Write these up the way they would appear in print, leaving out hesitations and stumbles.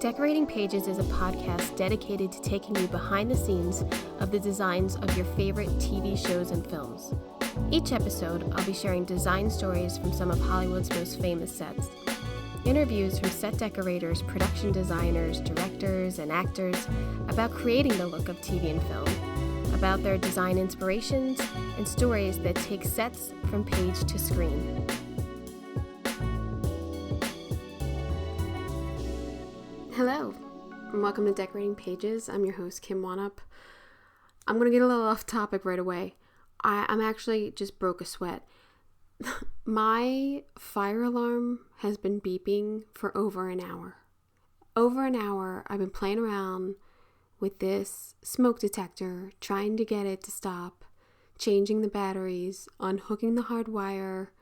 Decorating Pages is a podcast dedicated to taking you behind the scenes of the designs of your favorite TV shows and films. Each episode, I'll be sharing design stories from some of Hollywood's most famous sets. Interviews from set decorators, production designers, directors, and actors about creating the look of TV and film, about their design inspirations, and stories that take sets from page to screen. Hello, and welcome to Decorating Pages. I'm your host, Kim Wanup. I'm going to get a little off topic right away. I'm actually just broke a sweat. My fire alarm has been beeping for over an hour. Over an hour, I've been playing around with this smoke detector, trying to get it to stop, changing the batteries, unhooking the hard wire.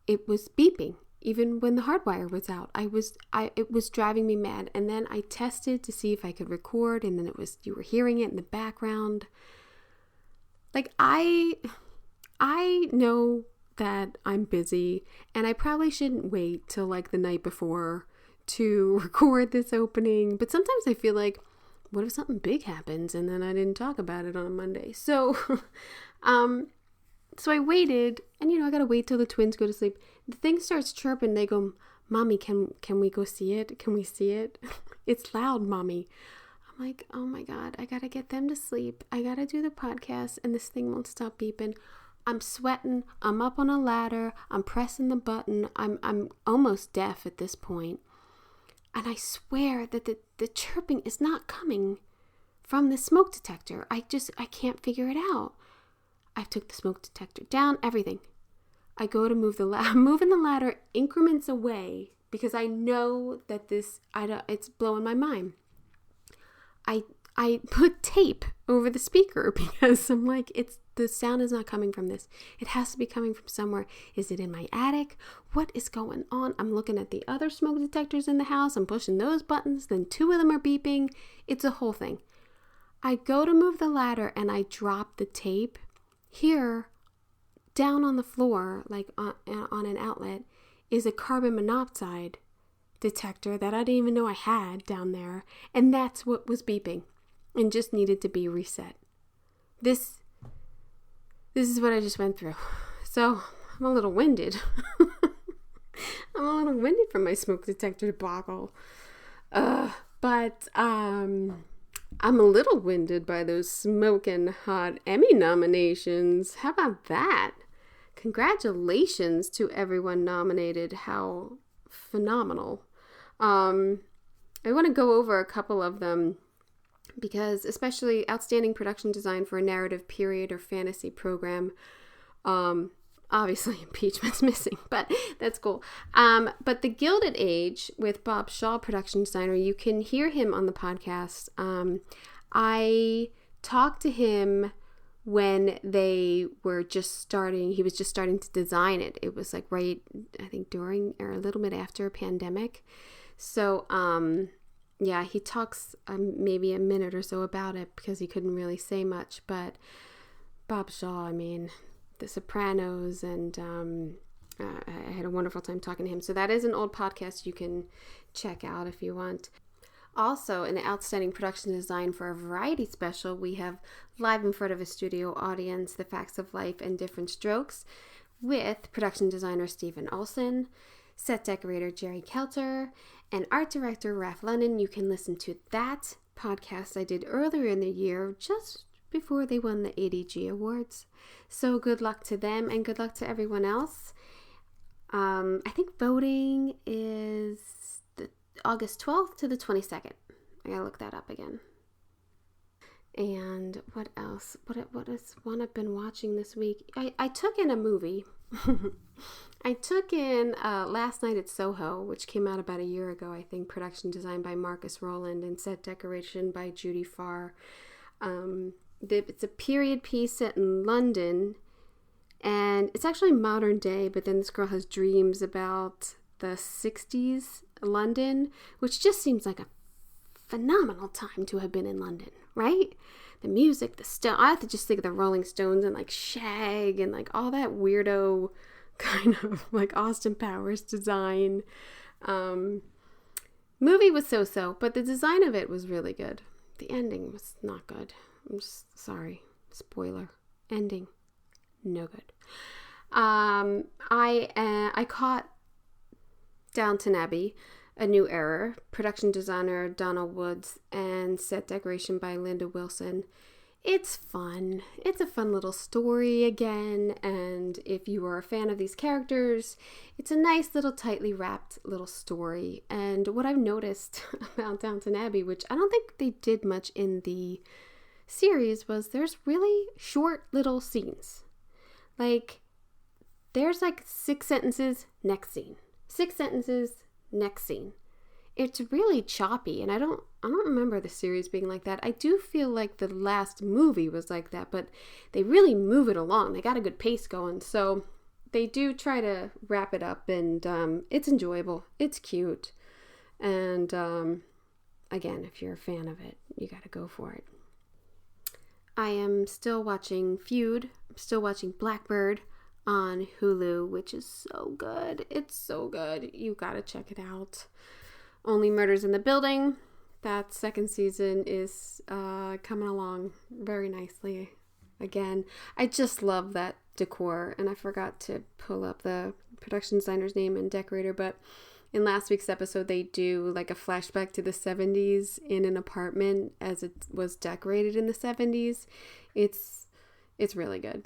It was beeping. Even when the hard wire was out, it was driving me mad. And then I tested to see if I could record, and then you were hearing it in the background. Like, I know that I'm busy, and I probably shouldn't wait till like the night before to record this opening. But sometimes I feel like, what if something big happens and then I didn't talk about it on a Monday? So, So I waited, and I gotta wait till the twins go to sleep. The thing starts chirping. They go, "Mommy, can we go see it? Can we see it? It's loud, Mommy." I'm like, oh my God, I gotta get them to sleep. I gotta do the podcast, and this thing won't stop beeping. I'm sweating. I'm up on a ladder. I'm pressing the button. I'm almost deaf at this point. And I swear that the chirping is not coming from the smoke detector. I can't figure it out. I took the smoke detector down, everything. I go to move the ladder. I'm moving the ladder increments away because I know that it's blowing my mind. I put tape over the speaker because I'm like, the sound is not coming from this. It has to be coming from somewhere. Is it in my attic? What is going on? I'm looking at the other smoke detectors in the house. I'm pushing those buttons. Then 2 of them are beeping. It's a whole thing. I go to move the ladder and I drop the tape. Here, down on the floor, like on an outlet, is a carbon monoxide detector that I didn't even know I had down there. And that's what was beeping and just needed to be reset. This is what I just went through. So I'm a little winded. I'm a little winded from my smoke detector debacle. But I'm a little winded by those smoking hot Emmy nominations. How about that? Congratulations to everyone nominated. How phenomenal. I want to go over a couple of them because especially Outstanding Production Design for a Narrative Period or Fantasy Program. Obviously, impeachment's missing, but that's cool. But The Gilded Age with Bob Shaw, production designer, you can hear him on the podcast. I talked to him when they were just starting. He was just starting to design it. It was like right, I think during or a little bit after a pandemic. So, yeah, he talks maybe a minute or so about it because he couldn't really say much. But Bob Shaw, I mean, The Sopranos, and I had a wonderful time talking to him. So that is an old podcast you can check out if you want. Also, in Outstanding Production Design for a Variety Special, we have live in front of a studio audience, The Facts of Life and Different Strokes, with production designer Stephen Olson, set decorator Jerry Kelter, and art director Raph Lennon. You can listen to that podcast I did earlier in the year, just before they won the ADG Awards. So good luck to them and good luck to everyone else. I think voting is August 12th to the 22nd. I gotta look that up again. And what else? What is one I've been watching this week? I took in a movie. I took in Last Night at Soho, which came out about a year ago, I think. Production design by Marcus Rowland and set decoration by Judy Farr. It's a period piece set in London, and it's actually modern day, but then this girl has dreams about the 60s London, which just seems like a phenomenal time to have been in London, right? The music, I have to just think of the Rolling Stones and like Shag and like all that weirdo kind of like Austin Powers design. Movie was so-so, but the design of it was really good. The ending was not good. I'm just sorry. Spoiler. Ending. No good. I caught Downton Abbey, A New Era, production designer Donald Woods, and set decoration by Linda Wilson. It's fun. It's a fun little story again, and if you are a fan of these characters, it's a nice little tightly wrapped little story. And what I've noticed about Downton Abbey, which I don't think they did much in the series, was there's really short little scenes. Like, there's like 6 sentences, next scene. 6 sentences, next scene. It's really choppy, and I don't remember the series being like that. I do feel like the last movie was like that, but they really move it along. They got a good pace going, so they do try to wrap it up, and it's enjoyable. It's cute, and again, if you're a fan of it, you got to go for it. I am still watching Feud. I'm still watching Blackbird on Hulu, which is so good. It's so good. You got to check it out. Only Murders in the Building. That second season is coming along very nicely. Again, I just love that decor, and I forgot to pull up the production designer's name and decorator, but in last week's episode, they do like a flashback to the 70s in an apartment as it was decorated in the 70s. It's really good.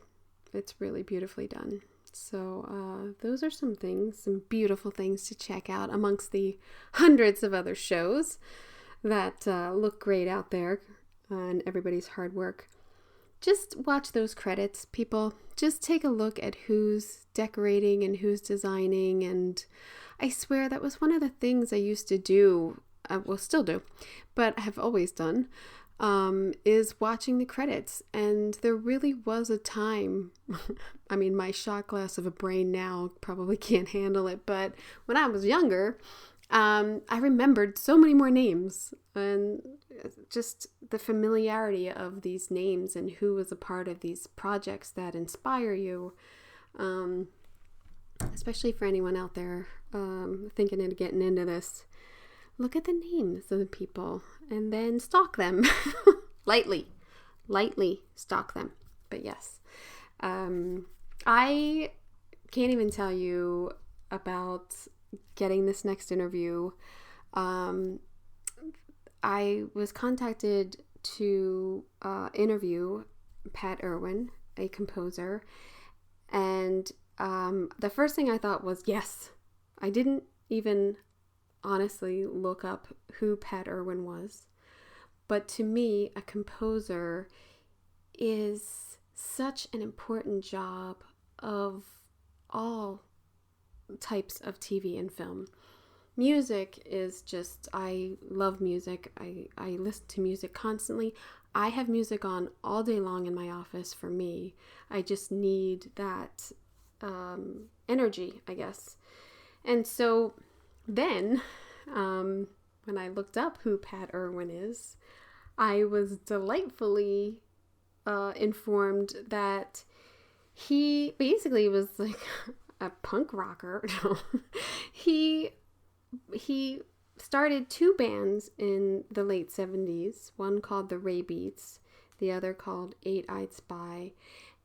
It's really beautifully done. So those are some beautiful things to check out amongst the hundreds of other shows that look great out there and everybody's hard work. Just watch those credits, people. Just take a look at who's decorating and who's designing. And I swear that was one of the things I used to do, well, still do, but have always done, is watching the credits. And there really was a time, I mean, my shot glass of a brain now probably can't handle it, but when I was younger, I remembered so many more names, and just the familiarity of these names and who was a part of these projects that inspire you, especially for anyone out there thinking of getting into this. Look at the names of the people and then stalk them. lightly stalk them. But yes, I can't even tell you about getting this next interview. I was contacted to interview Pat Irwin, a composer, and the first thing I thought was yes. I didn't even honestly look up who Pat Irwin was, but to me, a composer is such an important job of all types of TV and film. Music is just, I love music. I listen to music constantly. I have music on all day long in my office for me. I just need that energy, I guess. And so then, when I looked up who Pat Irwin is, I was delightfully informed that he basically was like a punk rocker. He started 2 bands in the late 70s, one called the Raybeats, the other called Eight-Eyed Spy.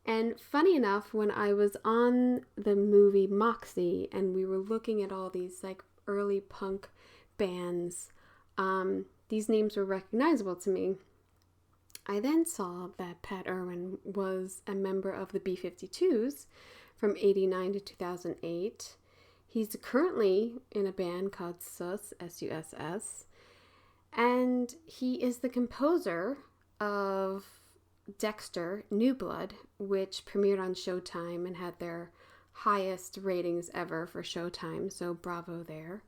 And funny enough, when I was on the movie Moxie and we were looking at all these like early punk bands, these names were recognizable to me. I then saw that Pat Irwin was a member of the B-52's from 89 to 2008. He's currently in a band called SUS, S-U-S-S, and he is the composer of Dexter, New Blood, which premiered on Showtime and had their highest ratings ever for Showtime, so bravo there.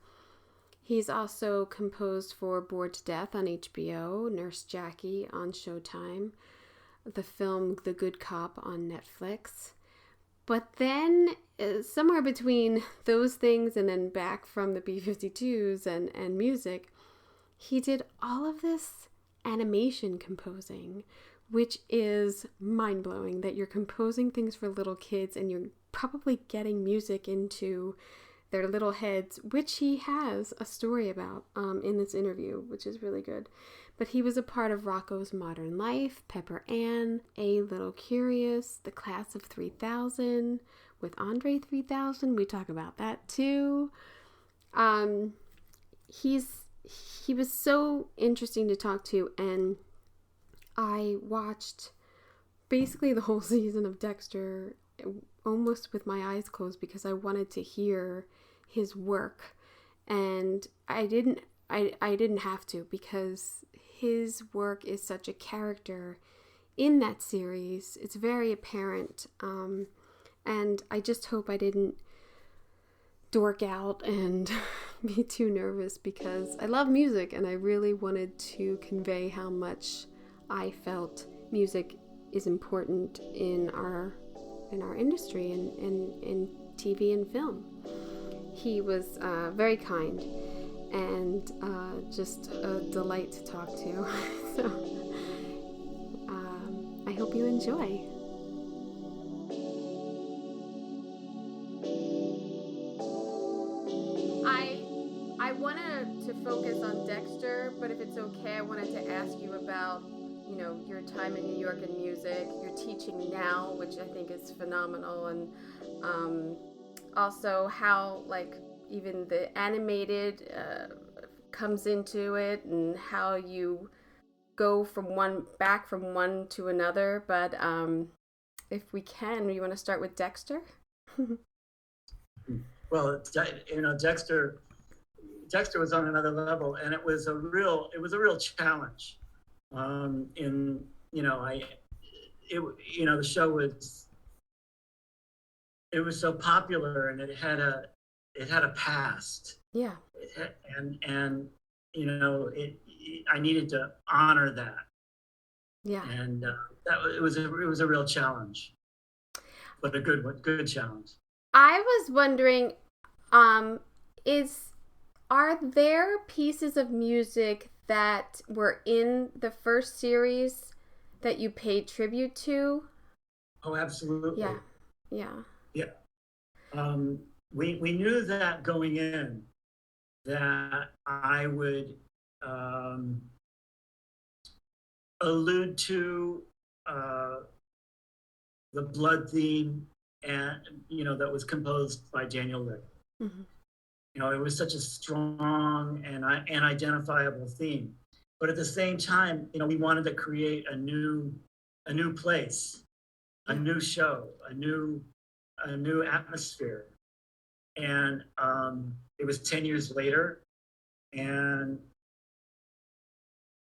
He's also composed for Bored to Death on HBO, Nurse Jackie on Showtime, the film The Good Cop on Netflix. But then, somewhere between those things and then back from the B-52's and music, he did all of this animation composing, which is mind-blowing that you're composing things for little kids and you're probably getting music into their little heads, which he has a story about in this interview, which is really good. But he was a part of Rocko's Modern Life, Pepper Ann, A Little Curious, The Class of 3000, with Andre 3000. We talk about that too. He was so interesting to talk to, and I watched basically the whole season of Dexter almost with my eyes closed because I wanted to hear his work, and I didn't have to, because his work is such a character in that series. It's very apparent, and I just hope I didn't dork out and be too nervous, because I love music and I really wanted to convey how much I felt music is important in our industry and in TV and film. He was very kind and just a delight to talk to. So I hope you enjoy. I wanted to focus on Dexter, but if it's okay, I wanted to ask you about, you know, your time in New York and music. You're teaching now, which I think is phenomenal, and also how, like, even the animated comes into it, and how you go from one to another. But if we can, you want to start with Dexter? Well, you know, Dexter was on another level, and it was a real challenge. The show was so popular, and it had a past. Yeah. I needed to honor that. Yeah. And it was a real challenge, but a good challenge. I was wondering, are there pieces of music that were in the first series that you paid tribute to? Oh, absolutely. Yeah. We knew that going in, that I would allude to the blood theme, and that was composed by Daniel Lick. Mm-hmm. It was such a strong and identifiable theme. But at the same time, we wanted to create a new place, a new show, a new atmosphere. And it was 10 years later, and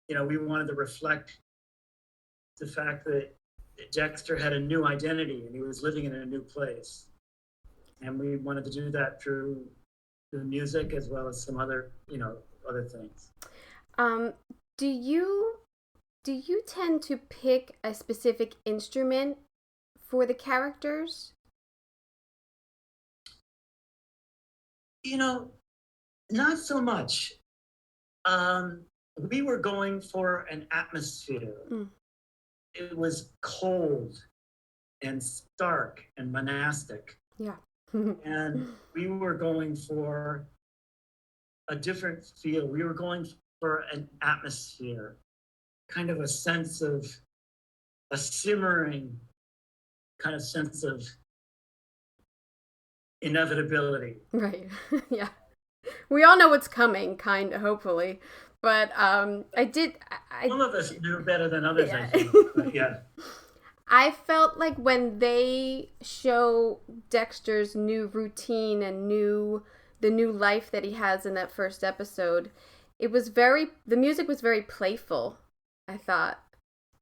we wanted to reflect the fact that Dexter had a new identity and he was living in a new place. And we wanted to do that through the music as well as some other things. Do you tend to pick a specific instrument for the characters? Not so much. We were going for an atmosphere. Mm. It was cold and stark and monastic. Yeah. And we were going for a different feel. We were going for an atmosphere, kind of a sense of a simmering kind of sense of inevitability. Right. Yeah. We all know what's coming, kind of, hopefully. But some of us knew better than others, yeah. I think. But yeah. I felt like when they show Dexter's new routine and the new life that he has in that first episode, the music was very playful, I thought.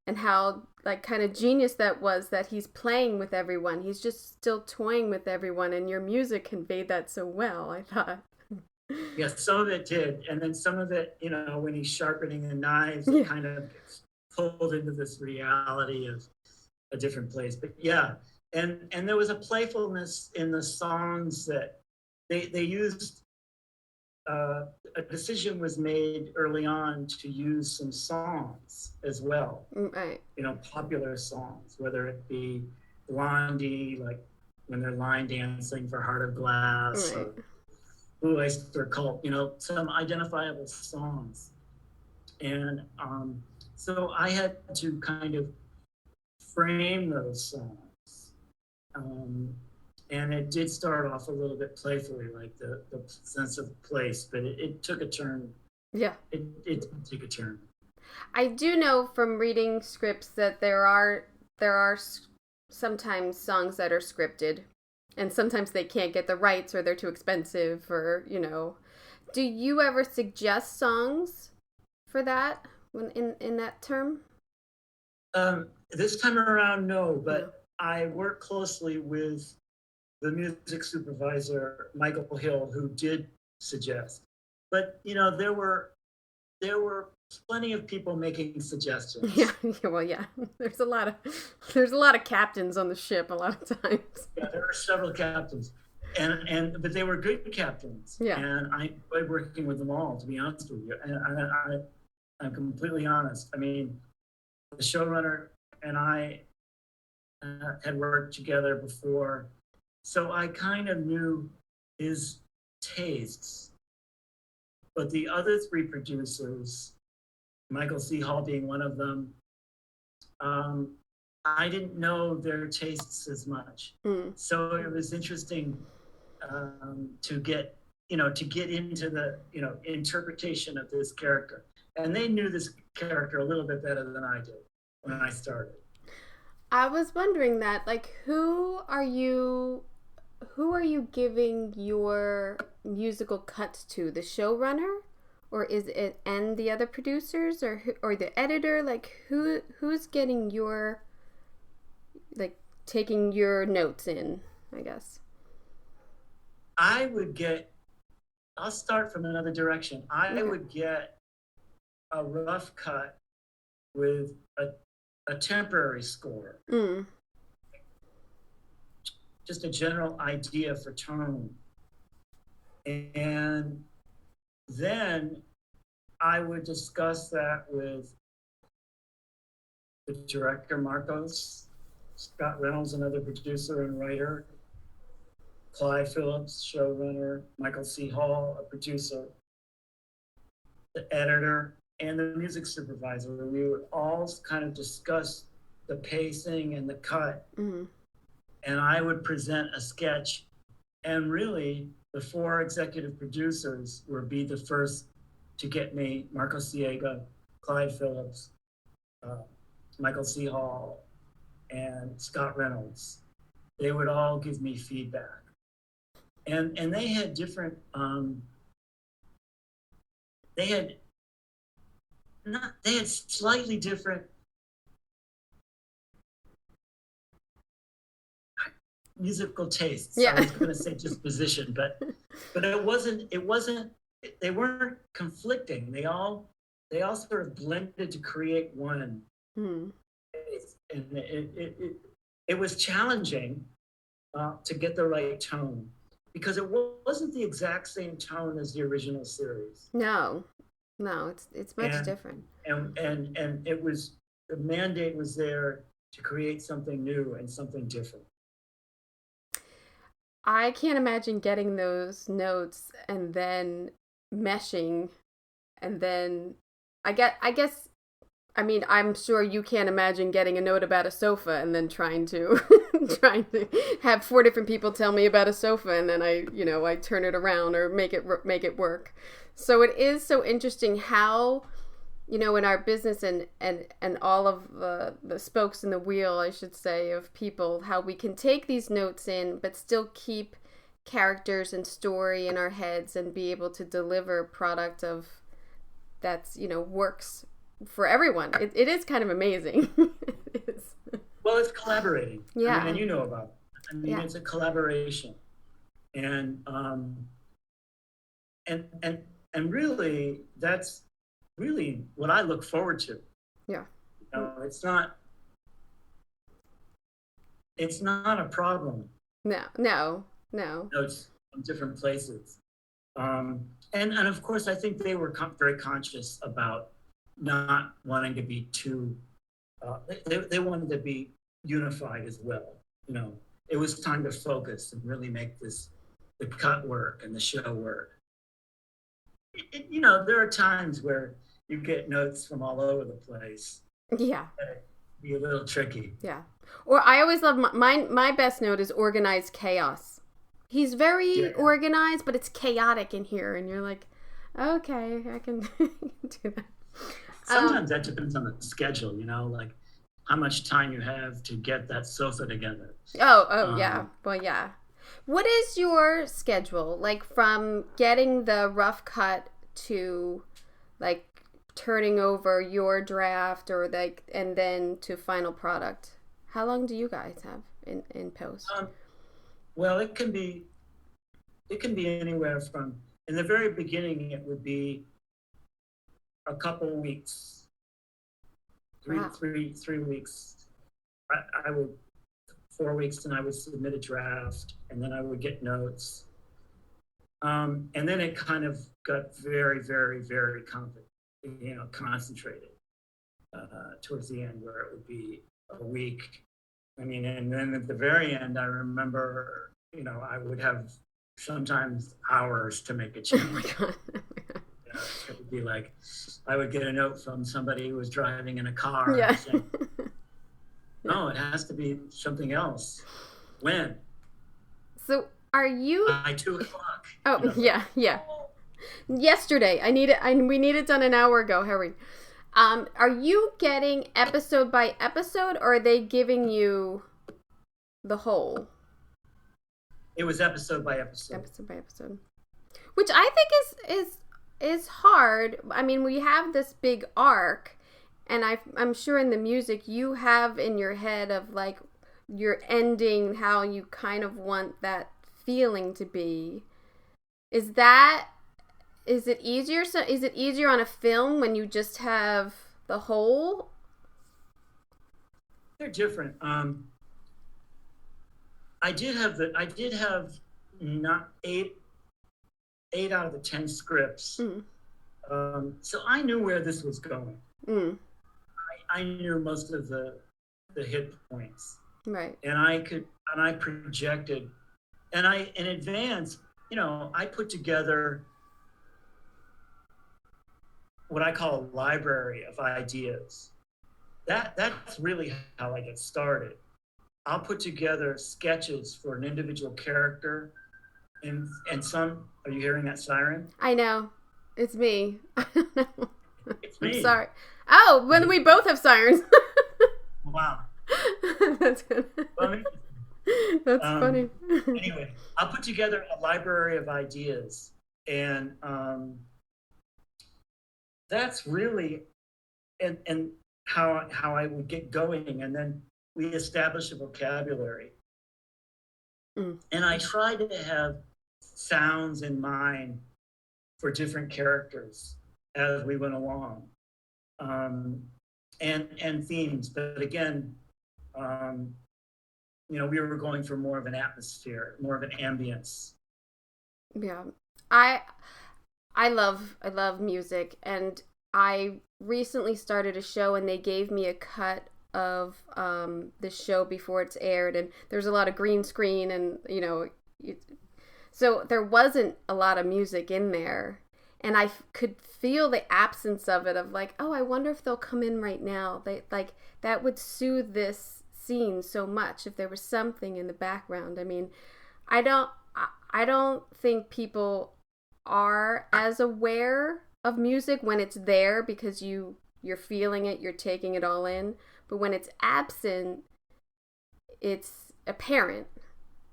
And how, like, kind of genius that was, that he's playing with everyone. He's just still toying with everyone, and your music conveyed that so well, I thought. Yes, some of it did. And then some of it, when he's sharpening the knives, it kind of gets pulled into this reality of a different place. But yeah, and there was a playfulness in the songs that they used. A decision was made early on to use some songs as well. Right. Popular songs, whether it be Blondie, like when they're line dancing for Heart of Glass, right. or Blue Oyster Cult, you know, some identifiable songs. And so I had to kind of frame those songs. And it did start off a little bit playfully, like the sense of place, but it took a turn. Yeah. It did take a turn. I do know from reading scripts that there are sometimes songs that are scripted, and sometimes they can't get the rights, or they're too expensive, or, you know. Do you ever suggest songs for that when in that term? This time around, no, but I work closely with the music supervisor, Michael Hill, who did suggest. But, you know, there were plenty of people making suggestions. Yeah, well, yeah. There's a lot of captains on the ship a lot of times. Yeah, there were several captains. But they were good captains. Yeah. And I enjoyed working with them all, to be honest with you. And I'm completely honest. I mean, the showrunner and I had worked together before, so I kind of knew his tastes. But the other three producers, Michael C. Hall being one of them, I didn't know their tastes as much. So it was interesting to get into the, you know, interpretation of this character. And they knew this character a little bit better than I did when I started. I was wondering that, like, who are you giving your musical cuts to? The showrunner, or is it and the other producers, or the editor? Like, who's getting your, like, taking your notes in, I guess? I'll start from another direction. I would get a rough cut with a temporary score. Just a general idea for tone. And then I would discuss that with the director, Marcos, Scott Reynolds, another producer and writer, Clyde Phillips, showrunner, Michael C. Hall, a producer, the editor, and the music supervisor. We would all kind of discuss the pacing and the cut. And I would present a sketch. And really, the four executive producers would be the first to get me: Marco Siega, Clyde Phillips, Michael C. Hall, and Scott Reynolds. They would all give me feedback. And they had different, they had slightly different musical tastes. Yeah. I was going to say disposition, but it wasn't, they weren't conflicting. They all sort of blended to create one. And it was challenging to get the right tone, because it wasn't the exact same tone as the original series. No, it's much different. And it was, the mandate was there to create something new and something different. I can't imagine getting those notes and then meshing, and then I guess I mean, I'm sure you can't imagine getting a note about a sofa and then trying to have four different people tell me about a sofa, and then I turn it around or make it work. So it is so interesting how, in our business and all of the spokes in the wheel, I should say, of people, how we can take these notes in but still keep characters and story in our heads and be able to deliver product of that's works for everyone. It is kind of amazing. It is. Well, it's collaborating. Yeah. And you know about it. It's a collaboration. And really, that's really what I look forward to. Yeah. It's not a problem. No. It's from different places. And of course, I think they were very conscious about not wanting to be too, they wanted to be unified as well. It was time to focus and really make the cut work and the show work. there are times where you get notes from all over the place. Yeah. Be a little tricky. Yeah. Or I always love my best note is organized chaos. He's very organized, but it's chaotic in here, and you're like, okay, I can do that. Sometimes that depends on the schedule, like how much time you have to get that sofa together. Yeah. Well, yeah. What is your schedule like from getting the rough cut to like turning over your draft or like and then to final product? How long do you guys have in post? Well, it can be anywhere from, in the very beginning it would be a couple of weeks, three weeks. I would 4 weeks, and I would submit a draft, and then I would get notes. And then it kind of got very, very, very concentrated towards the end, where it would be a week. I mean, and then at the very end, I remember, I would have sometimes hours to make a change. Oh my God. It would be like, I would get a note from somebody who was driving in a car. Yeah. Saying, no, it has to be something else. When? So are you... By 2:00. Oh, yeah. Yesterday. We need it done an hour ago, Harry. Are you getting episode by episode, or are they giving you the whole? It was episode by episode. Episode by episode. Which I think is hard. I mean, we have this big arc, and I'm sure in the music you have in your head of like your ending, how you kind of want that feeling to be. Is it easier? So is it easier on a film when you just have the whole? They're different. I did have not eight out of the 10 scripts. So I knew where this was going. I knew most of the hit points. Right. And I projected, and in advance, I put together what I call a library of ideas. That's really how I get started. I'll put together sketches for an individual character, and some. Are you hearing that siren? I know, it's me. I don't know. It's me. I'm sorry. Oh, when we both have sirens. Wow. That's good. That's funny. Anyway, I'll put together a library of ideas, and that's really and how I would get going, and then we establish a vocabulary. And I try to have sounds in mind for different characters as we went along, and themes. But again, we were going for more of an atmosphere, more of an ambience. Yeah, I love music, and I recently started a show, and they gave me a cut of the show before it's aired, and there's a lot of green screen, and so there wasn't a lot of music in there, and I could feel the absence of it, of like, oh, I wonder if they'll come in right now. They like that would soothe this scene so much if there was something in the background. I mean, I don't think people are as aware of music when it's there, because you're feeling it, you're taking it all in. But when it's absent, it's apparent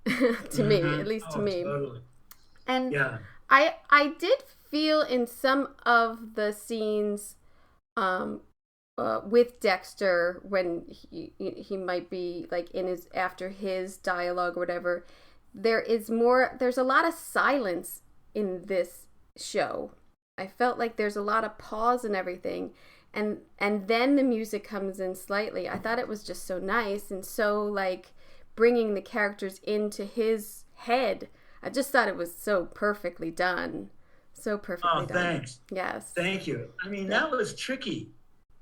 to me, at least to me. Totally. And yeah. I did feel in some of the scenes with Dexter, when he might be like after his dialogue or whatever, there's a lot of silence in this show. I felt like there's a lot of pause and everything. And then the music comes in slightly. I thought it was just so nice, and so like bringing the characters into his head. I just thought it was so perfectly done. So perfectly done. Oh, thanks. Yes. Thank you. I mean, that was tricky.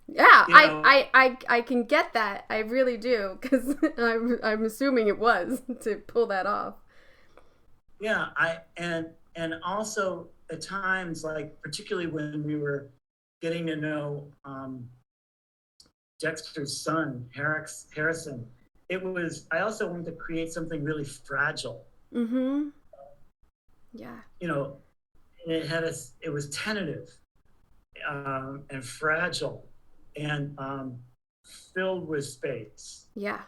Yeah, I can get that. I really do, because I'm assuming it was to pull that off. Yeah, and also at times, like particularly when we were getting to know Dexter's son, Harrison, I also wanted to create something really fragile. Mm-hmm. Yeah. You know, and it was tentative and fragile and filled with space. Yeah.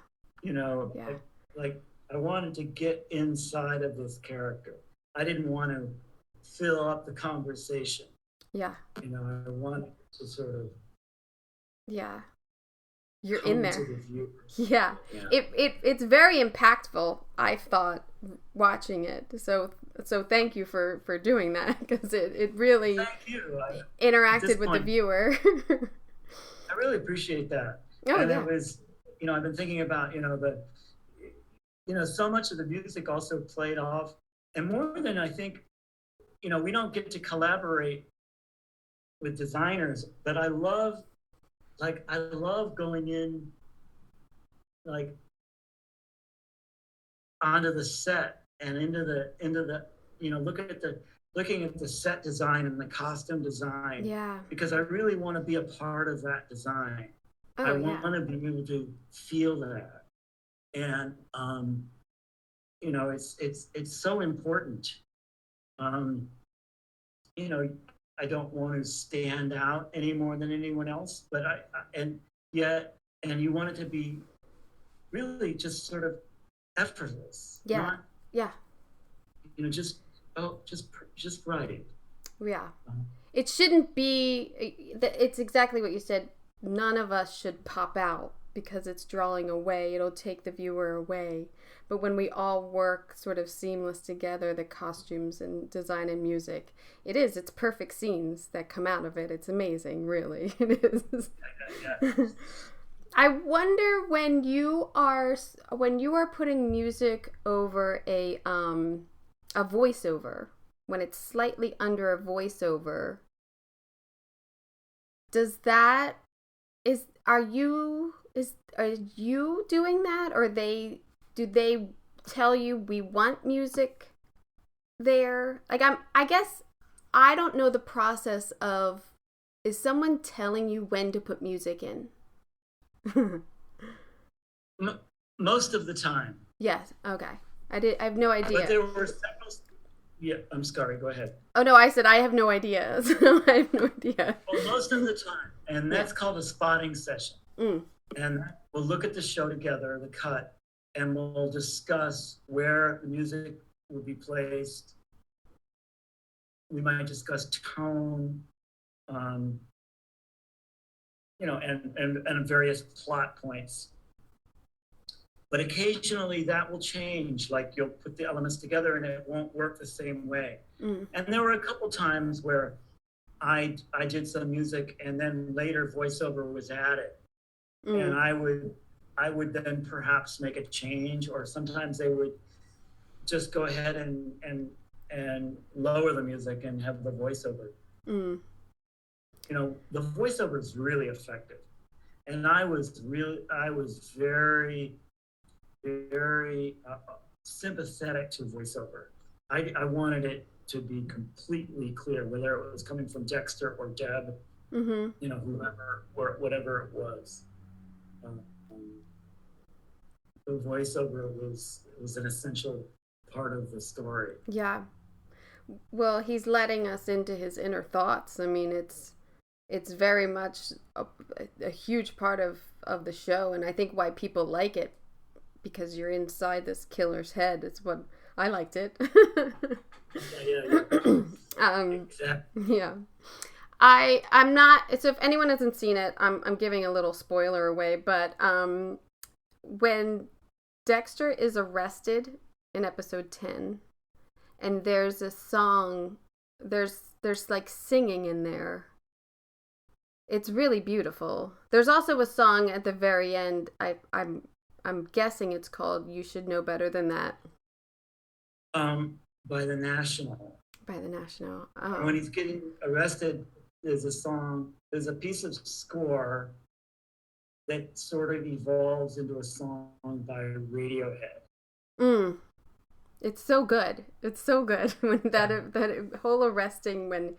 You know, yeah. like I wanted to get inside of this character. I didn't want to fill up the conversation. Yeah. You know, I wanted to sort of yeah. You're in there. Yeah. It's very impactful, I thought, watching it. So thank you for doing that, because it really interacted with the viewer. I really appreciate that. Oh, and yeah. It was, I've been thinking about, so much of the music also played off, and more than I think, we don't get to collaborate with designers, but I love going in, like, onto the set and into the looking at the set design and the costume design. Yeah. Because I really want to be a part of that design. I want to be able to feel that. And it's so important. I don't want to stand out any more than anyone else, but and you want it to be really just sort of effortless. Yeah. Just writing. Yeah. It shouldn't be, it's exactly what you said. None of us should pop out because it's drawing away. It'll take the viewer away. But when we all work sort of seamless together, the costumes and design and music, it's perfect scenes that come out of it. It's amazing, really. It is. I wonder when you are putting music over a voiceover, when it's slightly under a voiceover, are you doing that, or do they tell you we want music there? Like, I guess I don't know the process of, is someone telling you when to put music in? Most of the time. Yes. Okay. I have no idea. But there were several. Yeah, I'm sorry. Go ahead. Oh no, I said I have no idea. So I have no idea. Well, most of the time, and that's called a spotting session. And we'll look at the show together, the cut, and we'll discuss where the music will be placed. We might discuss tone, and various plot points. But occasionally that will change. Like, you'll put the elements together and it won't work the same way. And there were a couple times where I did some music and then later voiceover was added. And I would then perhaps make a change, or sometimes they would just go ahead and lower the music and have the voiceover. The voiceover is really effective. And I was very, very sympathetic to voiceover. I wanted it to be completely clear, whether it was coming from Dexter or Deb, whoever or whatever it was. The voiceover was an essential part of the story. Yeah. Well, he's letting us into his inner thoughts. I mean, it's very much a huge part of the show, and I think why people like it, because you're inside this killer's head. It's what I liked it. Exactly. Yeah. I'm not, so if anyone hasn't seen it, I'm giving a little spoiler away, but when Dexter is arrested in episode 10, and there's a song, there's like singing in there. It's really beautiful. There's also a song at the very end. I'm guessing it's called "You Should Know Better Than That." By the National. When he's getting arrested, there's a piece of score that sort of evolves into a song by Radiohead. It's so good. It's so good when that whole arresting when,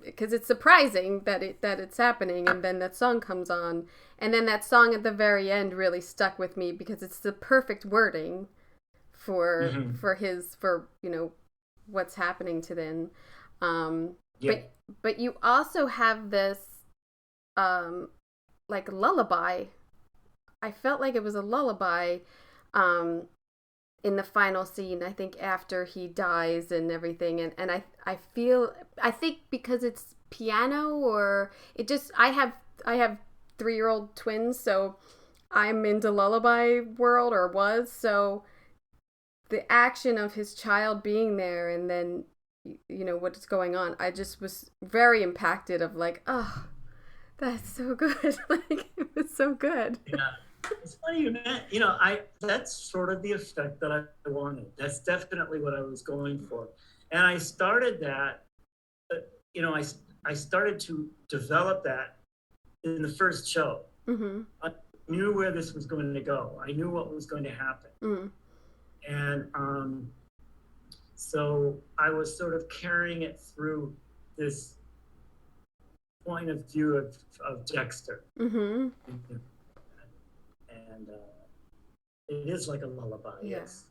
because it's surprising that it's happening, and then that song comes on, and then that song at the very end really stuck with me because it's the perfect wording for what's happening to them. Yeah. But you also have this like lullaby. I felt like it was a lullaby in the final scene, I think after he dies and everything, and I think because it's piano, or it just I have 3-year-old twins, so I'm into lullaby world, or was, so the action of his child being there and then what's going on, I just was very impacted of like, oh, that's so good. Like, it was so good. Yeah. It's funny that's sort of the effect that I wanted. That's definitely what I was going for. And I started that, I started to develop that in the first show. Mm-hmm. I knew where this was going to go. I knew what was going to happen. Mm-hmm. And so I was sort of carrying it through this point of view of Dexter. Mm-hmm. And it is like a lullaby. Yeah. Yes.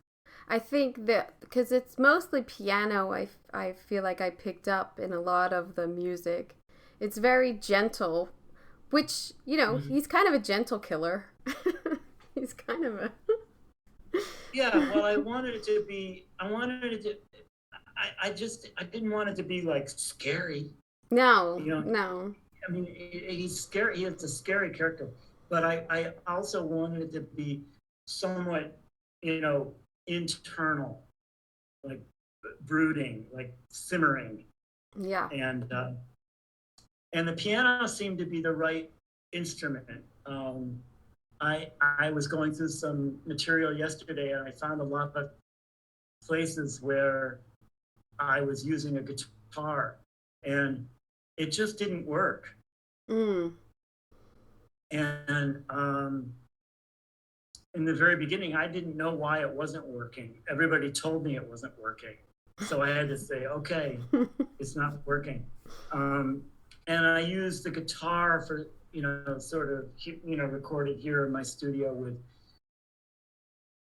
I think that because it's mostly piano, I feel like I picked up in a lot of the music. It's very gentle, which, he's kind of a gentle killer. He's kind of a... Yeah, well, I didn't want it to be like scary. No, no. I mean, he's scary. He is a scary character. But I also wanted it to be somewhat, internal, like brooding, like simmering. Yeah. And the piano seemed to be the right instrument. I was going through some material yesterday, and I found a lot of places where I was using a guitar, and it just didn't work. Mm. And in the very beginning, I didn't know why it wasn't working. Everybody told me it wasn't working. So I had to say, okay, it's not working. And I used the guitar for, sort of, recorded here in my studio with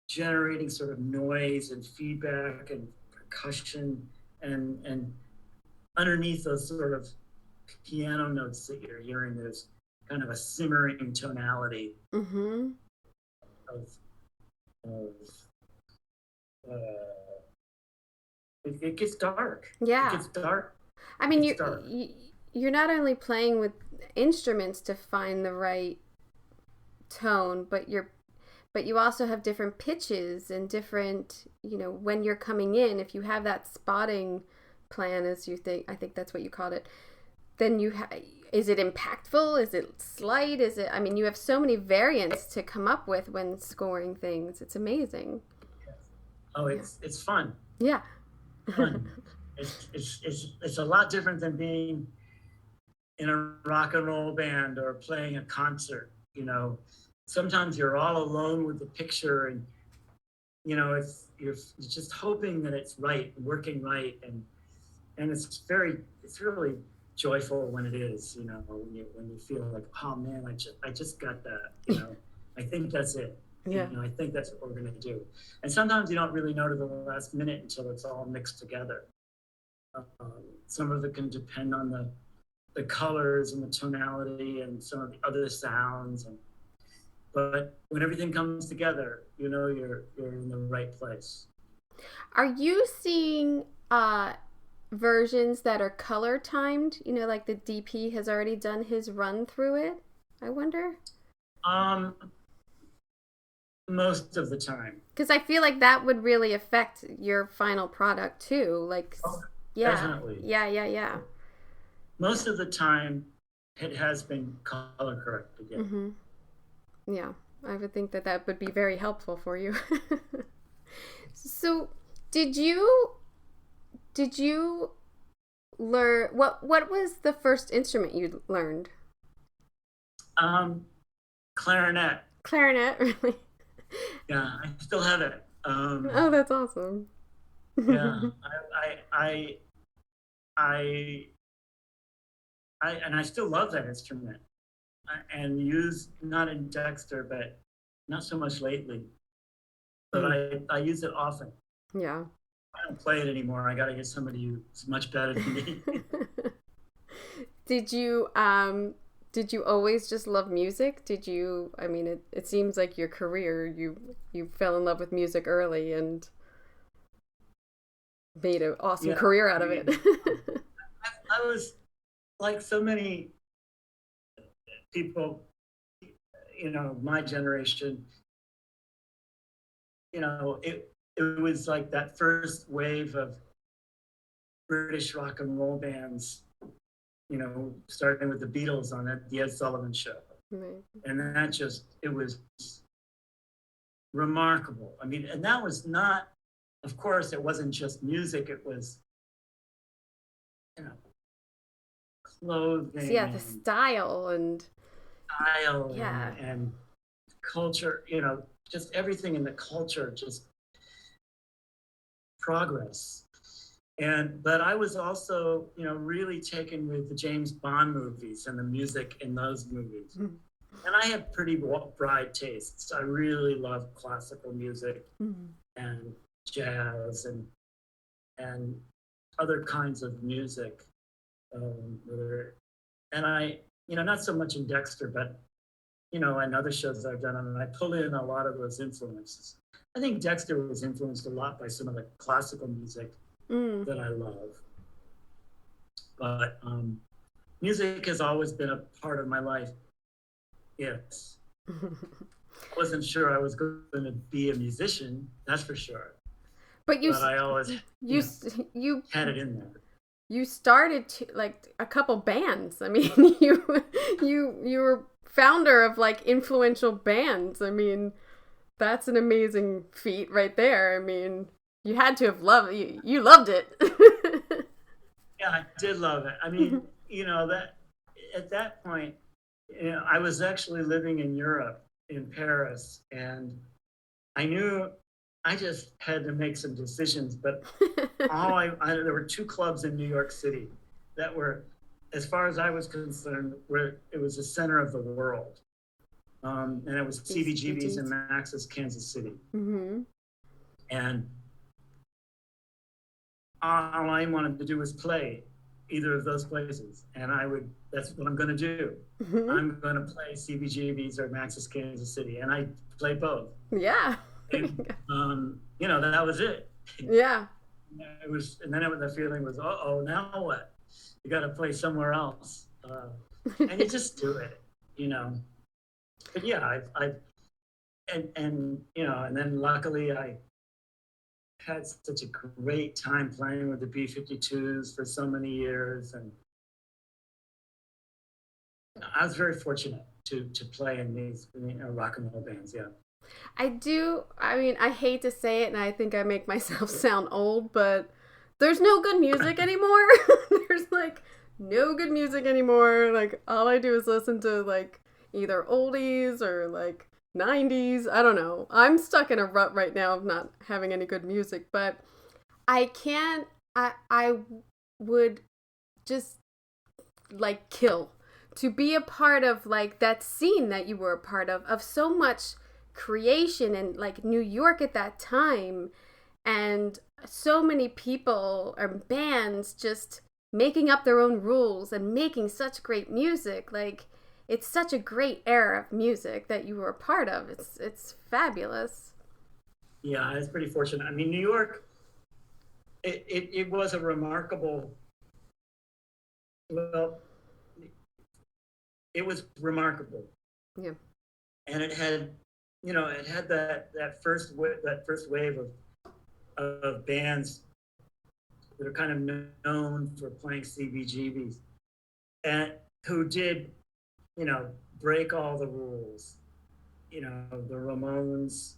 generating sort of noise and feedback and percussion, and underneath those sort of piano notes that you're hearing, there's kind of a simmering tonality mm-hmm. It gets dark. Yeah. It gets dark. I mean, you're not only playing with instruments to find the right tone, but you also have different pitches and different, when you're coming in, if you have that spotting plan, as you think, I think that's what you called it, then is it impactful? Is it slight? You have so many variants to come up with when scoring things. It's amazing. Oh, it's fun. Yeah. Fun. It's a lot different than being in a rock and roll band or playing a concert. Sometimes you're all alone with the picture, and you're just hoping that it's right, working right, and it's really joyful when it is. When you feel like, oh man, I just got that. I think that's it. Yeah. I think that's what we're going to do. And sometimes you don't really know to the last minute until it's all mixed together. Some of it can depend on the colors and the tonality and some of the other sounds. But when everything comes together, you're in the right place. Are you seeing versions that are color timed? Like the DP has already done his run through it, I wonder? Most of the time. Because I feel like that would really affect your final product too. Like, yeah. Definitely. Yeah. Most of the time, it has been color corrected. Yeah. Mm-hmm. Yeah, I would think that would be very helpful for you. So, did you learn what was the first instrument you learned? Clarinet. Clarinet, really? Yeah, I still have it. Oh, that's awesome. Yeah, I, and I still love that instrument, and use not in Dexter, but not so much lately. But I use it often. Yeah. I don't play it anymore. I got to get somebody who's much better than me. Did you always just love music? Did you, I mean, it seems like your career, you fell in love with music early and made an awesome Yeah, career out I of it. mean, I was like so many people, my generation, it was like that first wave of British rock and roll bands, starting with the Beatles on the Ed Sullivan Show. Right. And it was remarkable. I mean, and that was not, of course, it wasn't just music, it was, clothing. Yeah, the style and and, and culture, just everything in the culture, just progress. But I was also, really taken with the James Bond movies and the music in those movies. Mm-hmm. And I have pretty broad tastes. I really love classical music and jazz and other kinds of music. And I, not so much in Dexter, but, in other shows I've done, and I pull in a lot of those influences. I think Dexter was influenced a lot by some of the classical music that I love. But music has always been a part of my life. Yes. I wasn't sure I was going to be a musician, that's for sure. But I always you had it in there. You started like a couple bands. I mean, you were founder of like influential bands. I mean, that's an amazing feat right there. I mean, you had to have loved you loved it. Yeah, I did love it. I mean, that at that point, I was actually living in Europe, in Paris, and I knew I just had to make some decisions. But there were 2 clubs in New York City that were, as far as I was concerned, where it was the center of the world. And it was CBGB's and Max's Kansas City. Mm-hmm. And all I wanted to do was play either of those places. And that's what I'm going to do. Mm-hmm. I'm going to play CBGB's or Max's Kansas City. And I played both. Yeah. And, that was it. Yeah. It was, and then the feeling was, now what? You got to play somewhere else. And you just do it, But yeah, and then luckily I had such a great time playing with the B-52's for so many years, and I was very fortunate to play in these rock and roll bands. Yeah. I mean, I hate to say it, and I think I make myself sound old, but there's no good music anymore. There's like no good music anymore. Like all I do is listen to like either oldies or like 90s. I don't know. I'm stuck in a rut right now of not having any good music, but I would just like kill to be a part of like that scene that you were a part of so much creation and like New York at that time, and so many people or bands just making up their own rules and making such great music. Like it's such a great era of music that you were a part of. It's fabulous. Yeah, I was pretty fortunate. I mean, New York, it was a remarkable, well, it was remarkable. Yeah. And it had, that first wave of bands that are kind of known for playing CBGBs and who did, break all the rules. The Ramones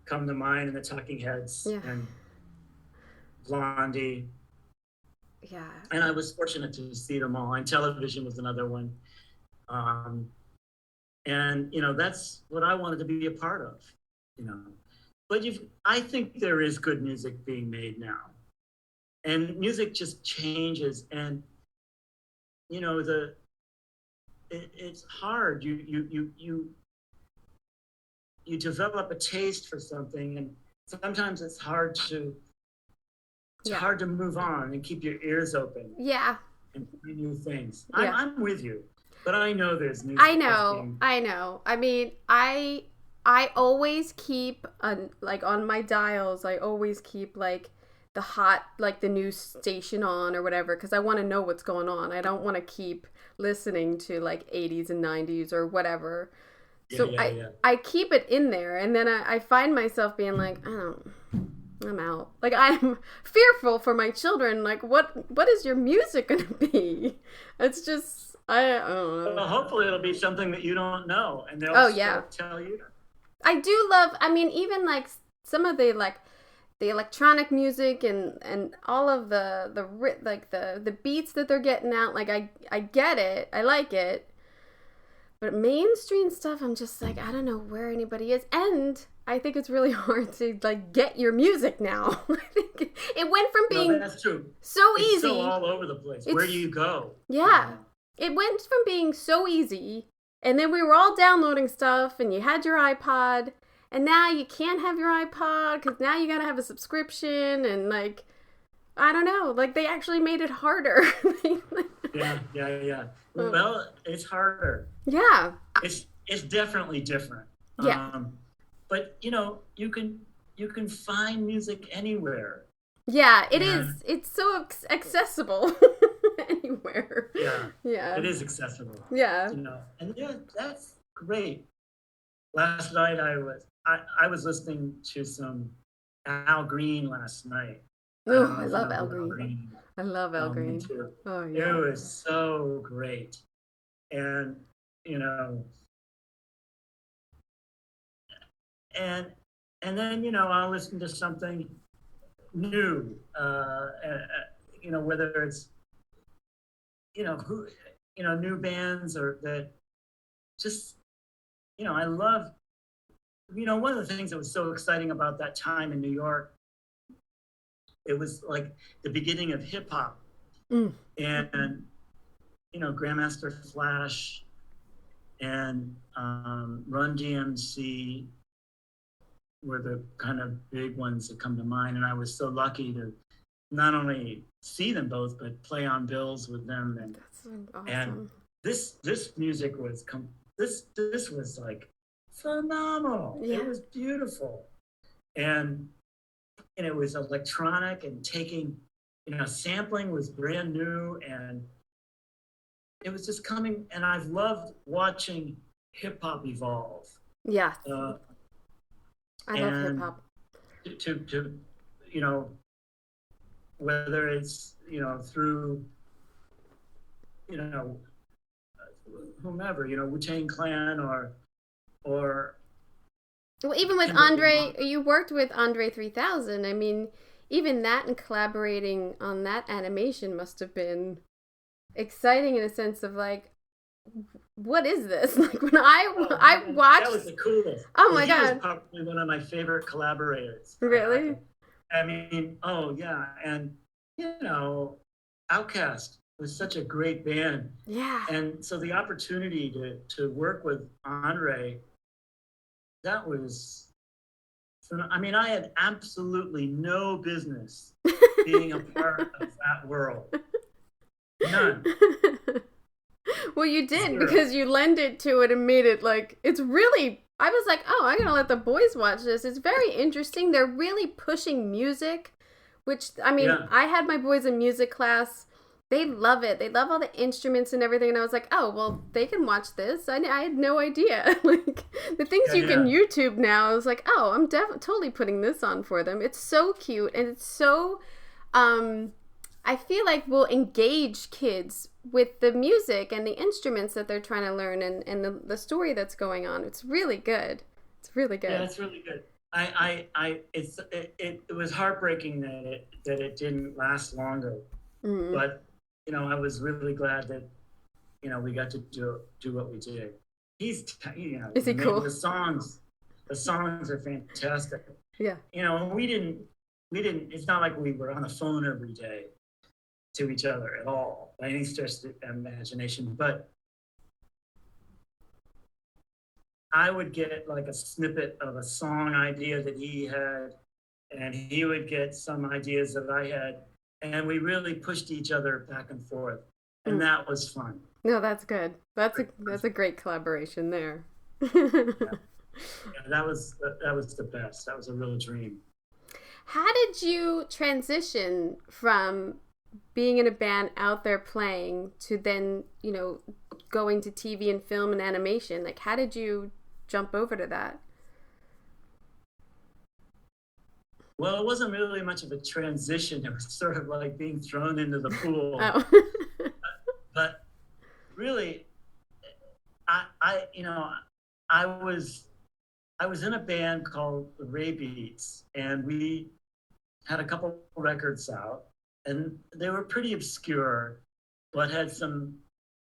come to mind, and the Talking Heads, and Blondie. Yeah. And I was fortunate to see them all. And Television was another one. And, that's what I wanted to be a part of, but I think there is good music being made now, and music just changes, and it's hard. You develop a taste for something, and sometimes it's hard to move on and keep your ears open. Yeah. And find new things. Yeah. I'm with you, but I know there's new. I know. I mean, I always keep on my dials. I always keep like the new station on or whatever, because I want to know what's going on. I don't want to keep listening to like 80s and 90s or whatever. So I keep it in there, and then I find myself being like, I'm out. Like, I'm fearful for my children. Like, what is your music gonna be? It's just I don't know. Well, hopefully it'll be something that you don't know, and they'll tell you. I do love. I mean, even like some of the electronic music and all of the beats that they're getting out. Like, I get it. I like it. But mainstream stuff, I'm just like, I don't know where anybody is. And I think it's really hard to like get your music now. I think it went from being that's true. so it's easy. So all over the place. Where do you go? Yeah. It went from being so easy, and then we were all downloading stuff, and you had your iPod, and now you can't have your iPod because now you got to have a subscription, and like, I don't know, like they actually made it harder. Yeah. Well, it's harder. Yeah. It's definitely different. Yeah. But you can find music anywhere. Yeah, it is. It's so accessible anywhere. Yeah. It is accessible. Yeah. And that's great. Last night I was listening to some Al Green last night. Oh, I love Al Green. I love Al Green. Too. Oh, yeah. It was so great. And, and then, I'll listen to something new, whether it's, new bands or that just, I love, one of the things that was so exciting about that time in New York, it was like the beginning of hip hop. And, Grandmaster Flash and Run DMC were the kind of big ones that come to mind. And I was so lucky to not only see them both, but play on bills with them. And that's so awesome. And this music was this was like phenomenal. Yeah. It was beautiful. And it was electronic and taking, sampling was brand new, and it was just coming. And I've loved watching hip hop evolve. Yeah. I love hip hop. To whether it's, through, whomever, Wu-Tang Clan or well, even with Andre, you worked with Andre 3000. I mean, even that and collaborating on that animation must have been exciting in a sense of like, what is this? Like when I watched, that was the coolest. Oh my God, he was probably one of my favorite collaborators. Really? I mean, oh yeah, and OutKast was such a great band. Yeah. And so the opportunity to work with Andre, that was, I mean, I had absolutely no business being a part of that world. None. Well, you did, because you lended to it and made it like, it's really, I was like, oh, I'm going to let the boys watch this. It's very interesting. They're really pushing music, which, I mean, I had my boys in music class. They love it. They love all the instruments and everything. And I was like, oh, well, they can watch this. I had no idea. Like, the things you can YouTube now, I was like, oh, I'm totally putting this on for them. It's so cute. And it's so, I feel like will engage kids with the music and the instruments that they're trying to learn and the story that's going on. It's really good. It's really good. Yeah, it's really good. It was heartbreaking that it didn't last longer. Mm-hmm. But I was really glad that we got to do what we did. He's Is he cool? The songs are fantastic. Yeah. And we didn't, it's not like we were on the phone every day to each other at all by any stretch of the imagination. But I would get like a snippet of a song idea that he had, and he would get some ideas that I had, and we really pushed each other back and forth, and that was fun. No, that's good. That's a great collaboration there. Yeah, that was the best. That was a real dream. How did you transition from being in a band out there playing to then, going to TV and film and animation? Like, how did you jump over to that? Well, it wasn't really much of a transition. It was sort of like being thrown into the pool. Oh. But really, I was in a band called the Raybeats, and we had a couple records out, and they were pretty obscure, but had some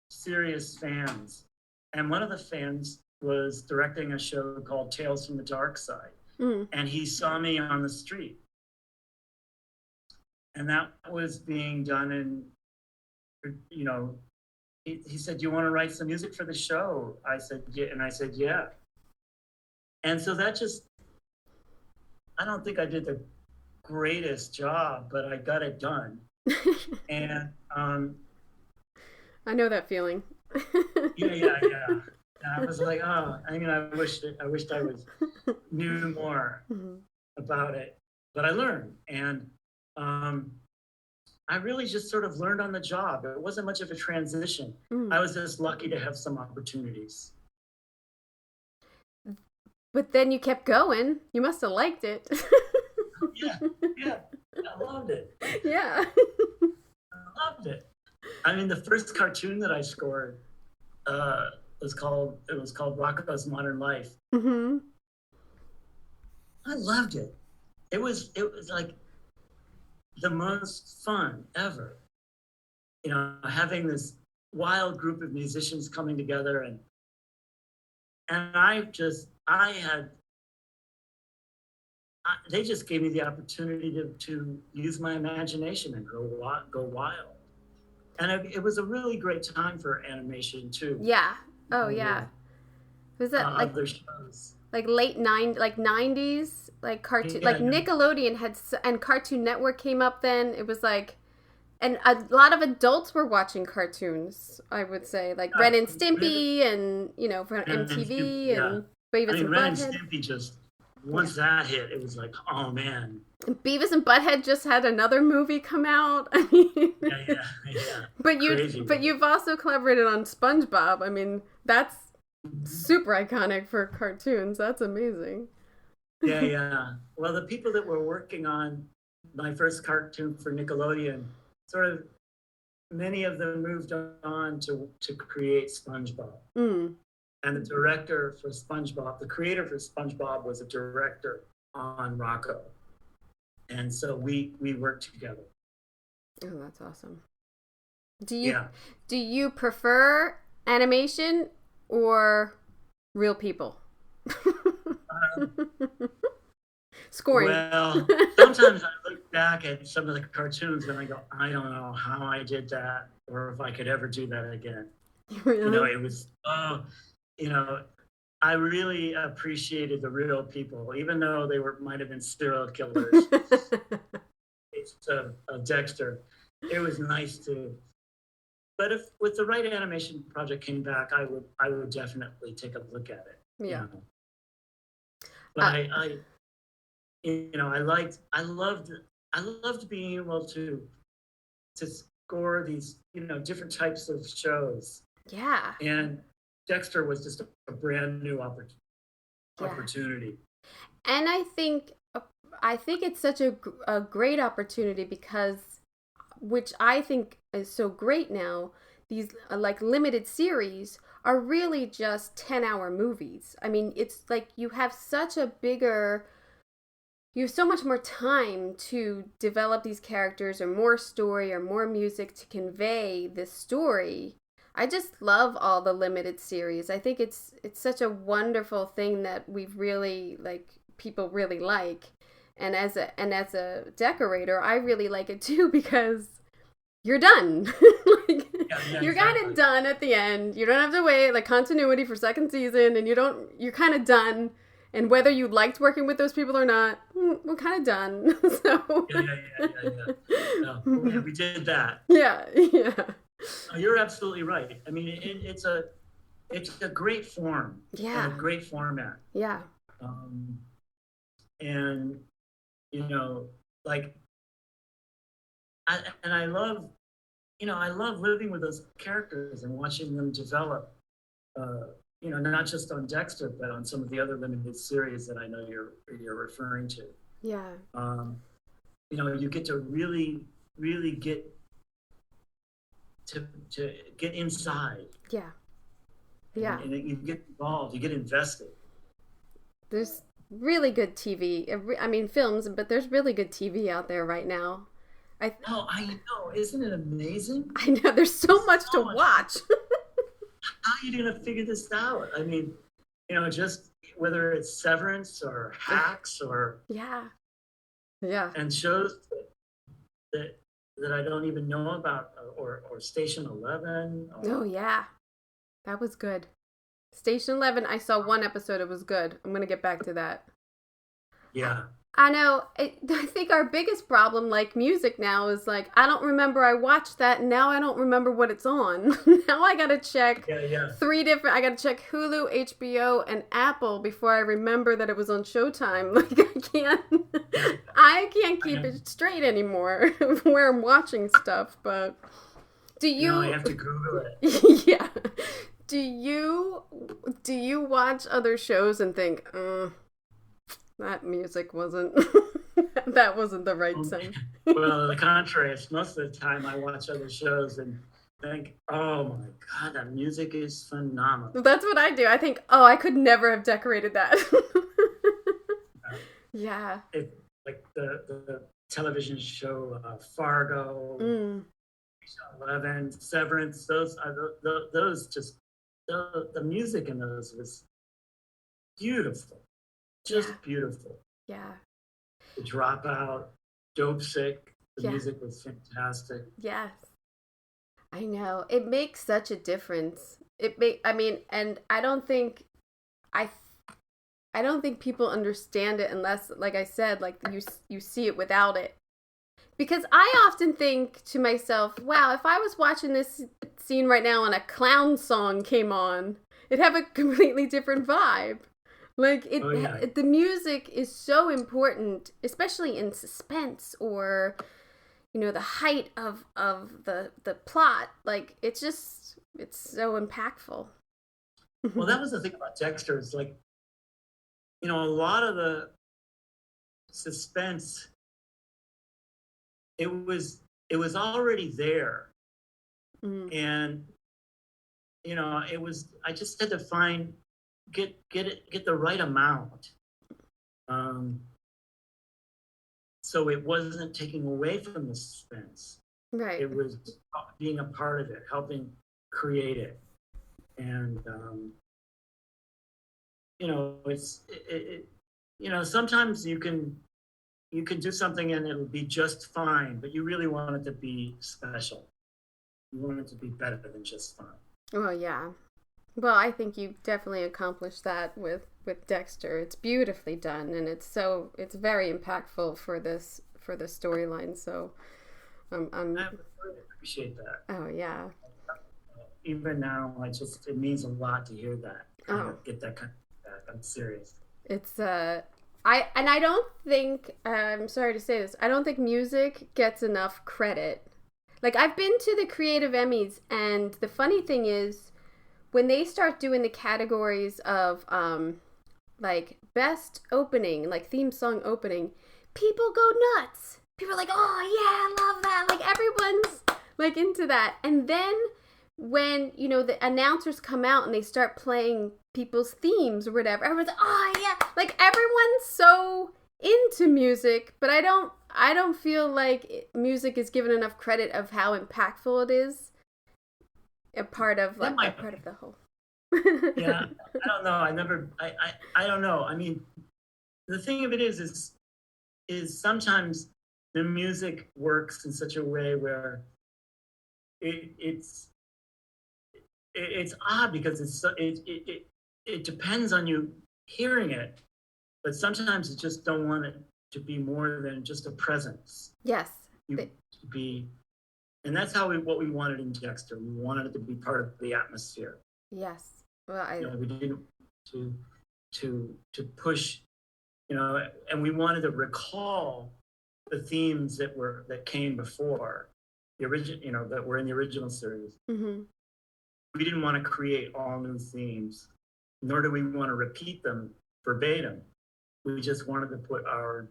serious fans. And one of the fans was directing a show called Tales from the Dark Side, and he saw me on the street, and that was being done in, he said, "Do you want to write some music for the show?" I said, "Yeah," and I said, "Yeah." And so that just, I don't think I did the greatest job, but I got it done. And I know that feeling. yeah. And I was like, oh, I wished I was knew more about it, but I learned, and I really just sort of learned on the job. It wasn't much of a transition. I was just lucky to have some opportunities. But then you kept going. You must have liked it. Yeah, I loved it. Yeah. I loved it. I mean, the first cartoon that I scored was called Rocko's Modern Life. Mm-hmm. I loved it. It was like the most fun ever. Having this wild group of musicians coming together, and they just gave me the opportunity to use my imagination and go wild. And it was a really great time for animation too. Yeah. Oh yeah. Was that like other shows? Like late 90s, like cartoon, Yeah, like Nickelodeon and Cartoon Network came up then. It was like, and a lot of adults were watching cartoons, I would say, like Ren and Stimpy and, from MTV and Beavis and Ren Butthead. and Stimpy just, once that hit, it was like, oh man. Beavis and Butthead just had another movie come out. I mean, yeah. But you've also collaborated on SpongeBob. I mean, that's super iconic for cartoons. That's amazing. Yeah. Well, the people that were working on my first cartoon for Nickelodeon, sort of, many of them moved on to create SpongeBob. And the director for SpongeBob, the creator for SpongeBob, was a director on Rocko. And so we worked together. Oh, that's awesome. Do you prefer animation or real people? Scoring. Well, sometimes I look back at some of the cartoons and I go, I don't know how I did that, or if I could ever do that again. Really? It was, I really appreciated the real people, even though they might have been serial killers. It's Dexter. It was nice to. But if with the right animation project came back, I would definitely take a look at it. Yeah. But I loved being able to score these, different types of shows. Yeah. And Dexter was just a brand new opportunity. And I think it's such a great opportunity because, which I think is so great now, these like limited series are really just 10-hour movies. I mean, it's like you have so much more time to develop these characters, or more story, or more music to convey this story. I just love all the limited series. I think it's such a wonderful thing that we've really, like, people really like. And as a decorator, I really like it too, because you're done. Like, you're kind of done at the end. You don't have to wait, like, continuity for second season, and you're kind of done. And whether you liked working with those people or not, we're kind of done. So No, we did that. Yeah. Oh, you're absolutely right. I mean, it's a great form. Yeah. And a great format. Yeah. And like, I love, I love living with those characters and watching them develop. Not just on Dexter, but on some of the other limited series that I know you're referring to. Yeah. You get to really, really get to get inside. Yeah. Yeah. And you get involved, you get invested. There's really good TV. I mean, films, but there's really good TV out there right now. I know. Isn't it amazing? I know. There's so much to watch. How are you going to figure this out? I mean, just whether it's Severance or Hacks or yeah, and shows that I don't even know about, or Station 11. Oh yeah, that was good. Station 11. I saw one episode. It was good. I'm gonna get back to that. Yeah. I know. I think our biggest problem, like music now, is like, I don't remember I watched that, and now I don't remember what it's on. Now I gotta check I gotta check Hulu, HBO, and Apple before I remember that it was on Showtime. Like, I can't keep it straight anymore where I'm watching stuff. But do you? No, you have to Google it. Yeah. Do you watch other shows and think, that music wasn't that wasn't the right thing? Well, the contrary. Most of the time I watch other shows and think, oh my God, that music is phenomenal. That's what I do. I think, oh, I could never have decorated that. Yeah. Like the television show Fargo, 11, Severance, those just, the music in those was beautiful. Just beautiful. Yeah. The Dropout, Dope Sick, the music was fantastic. Yes. I know. It makes such a difference. And I don't think people understand it unless, like I said, like you see it without it. Because I often think to myself, wow, if I was watching this scene right now and a clown song came on, it'd have a completely different vibe. Like, the music is so important, especially in suspense or, the height of the plot. Like, it's so impactful. Well, that was the thing about Dexter. It's like, a lot of the suspense, it was already there. And, I just had to get the right amount. So it wasn't taking away from the suspense. Right. It was being a part of it, helping create it. And, sometimes you can do something and it'll be just fine, but you really want it to be special. You want it to be better than just fine. Oh, yeah. Well, I think you definitely accomplished that with Dexter. It's beautifully done, and it's very impactful for the storyline. So, I really appreciate that. Oh yeah. Even now, it means a lot to hear that. Get that kind of feedback. I'm serious. It's I don't think, I'm sorry to say this, I don't think music gets enough credit. Like, I've been to the Creative Emmys, and the funny thing is, when they start doing the categories of, like, best opening, like, theme song opening, people go nuts. People are like, oh, yeah, I love that. Like, everyone's, like, into that. And then when, the announcers come out and they start playing people's themes or whatever, everyone's like, oh, yeah. Like, everyone's so into music, but I don't feel like music is given enough credit of how impactful it is. A part of the whole. Yeah, I don't know. I don't know. I mean, the thing of it is sometimes the music works in such a way where it's odd because it depends on you hearing it, but sometimes you just don't want it to be more than just a presence. Yes. And that's what we wanted in Dexter. We wanted it to be part of the atmosphere. Yes. Well, we didn't to push, and we wanted to recall the themes that came before the original, that were in the original series. Mm-hmm. We didn't want to create all new themes, nor do we want to repeat them verbatim. We just wanted to put our,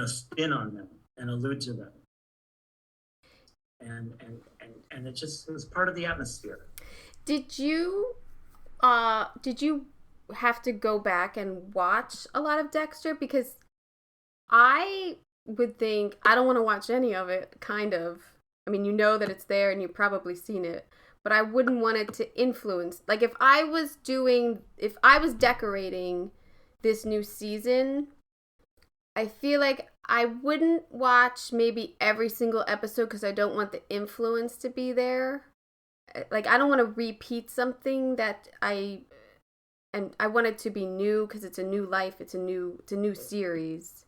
spin on them and allude to them. And it just was part of the atmosphere. Did you have to go back and watch a lot of Dexter? Because I would think I don't want to watch any of it, kind of. I mean, that it's there and you've probably seen it, but I wouldn't want it to influence. Like if I was decorating this new season, I feel like I wouldn't watch maybe every single episode because I don't want the influence to be there. Like I don't want to repeat something that I want it to be new because it's a new life, it's a new series.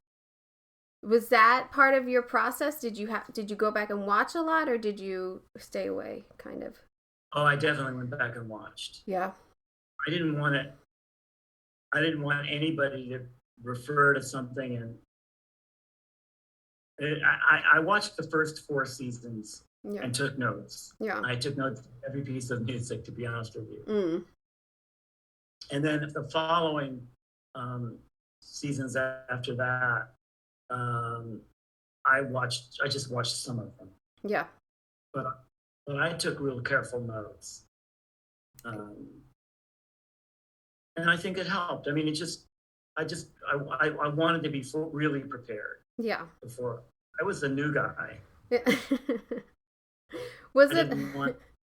Was that part of your process? Did you go back and watch a lot, or did you stay away, kind of? Oh, I definitely went back and watched. Yeah. I didn't want anybody to refer to something, and I watched the first 4 seasons. Yeah. And took notes. Yeah. I took notes of every piece of music, to be honest with you. Mm. And then the following seasons after that, I just watched some of them. Yeah. But I took real careful notes. And I think it helped. I mean, I wanted to be really prepared. Yeah. Before. I was the new guy. Yeah. Was it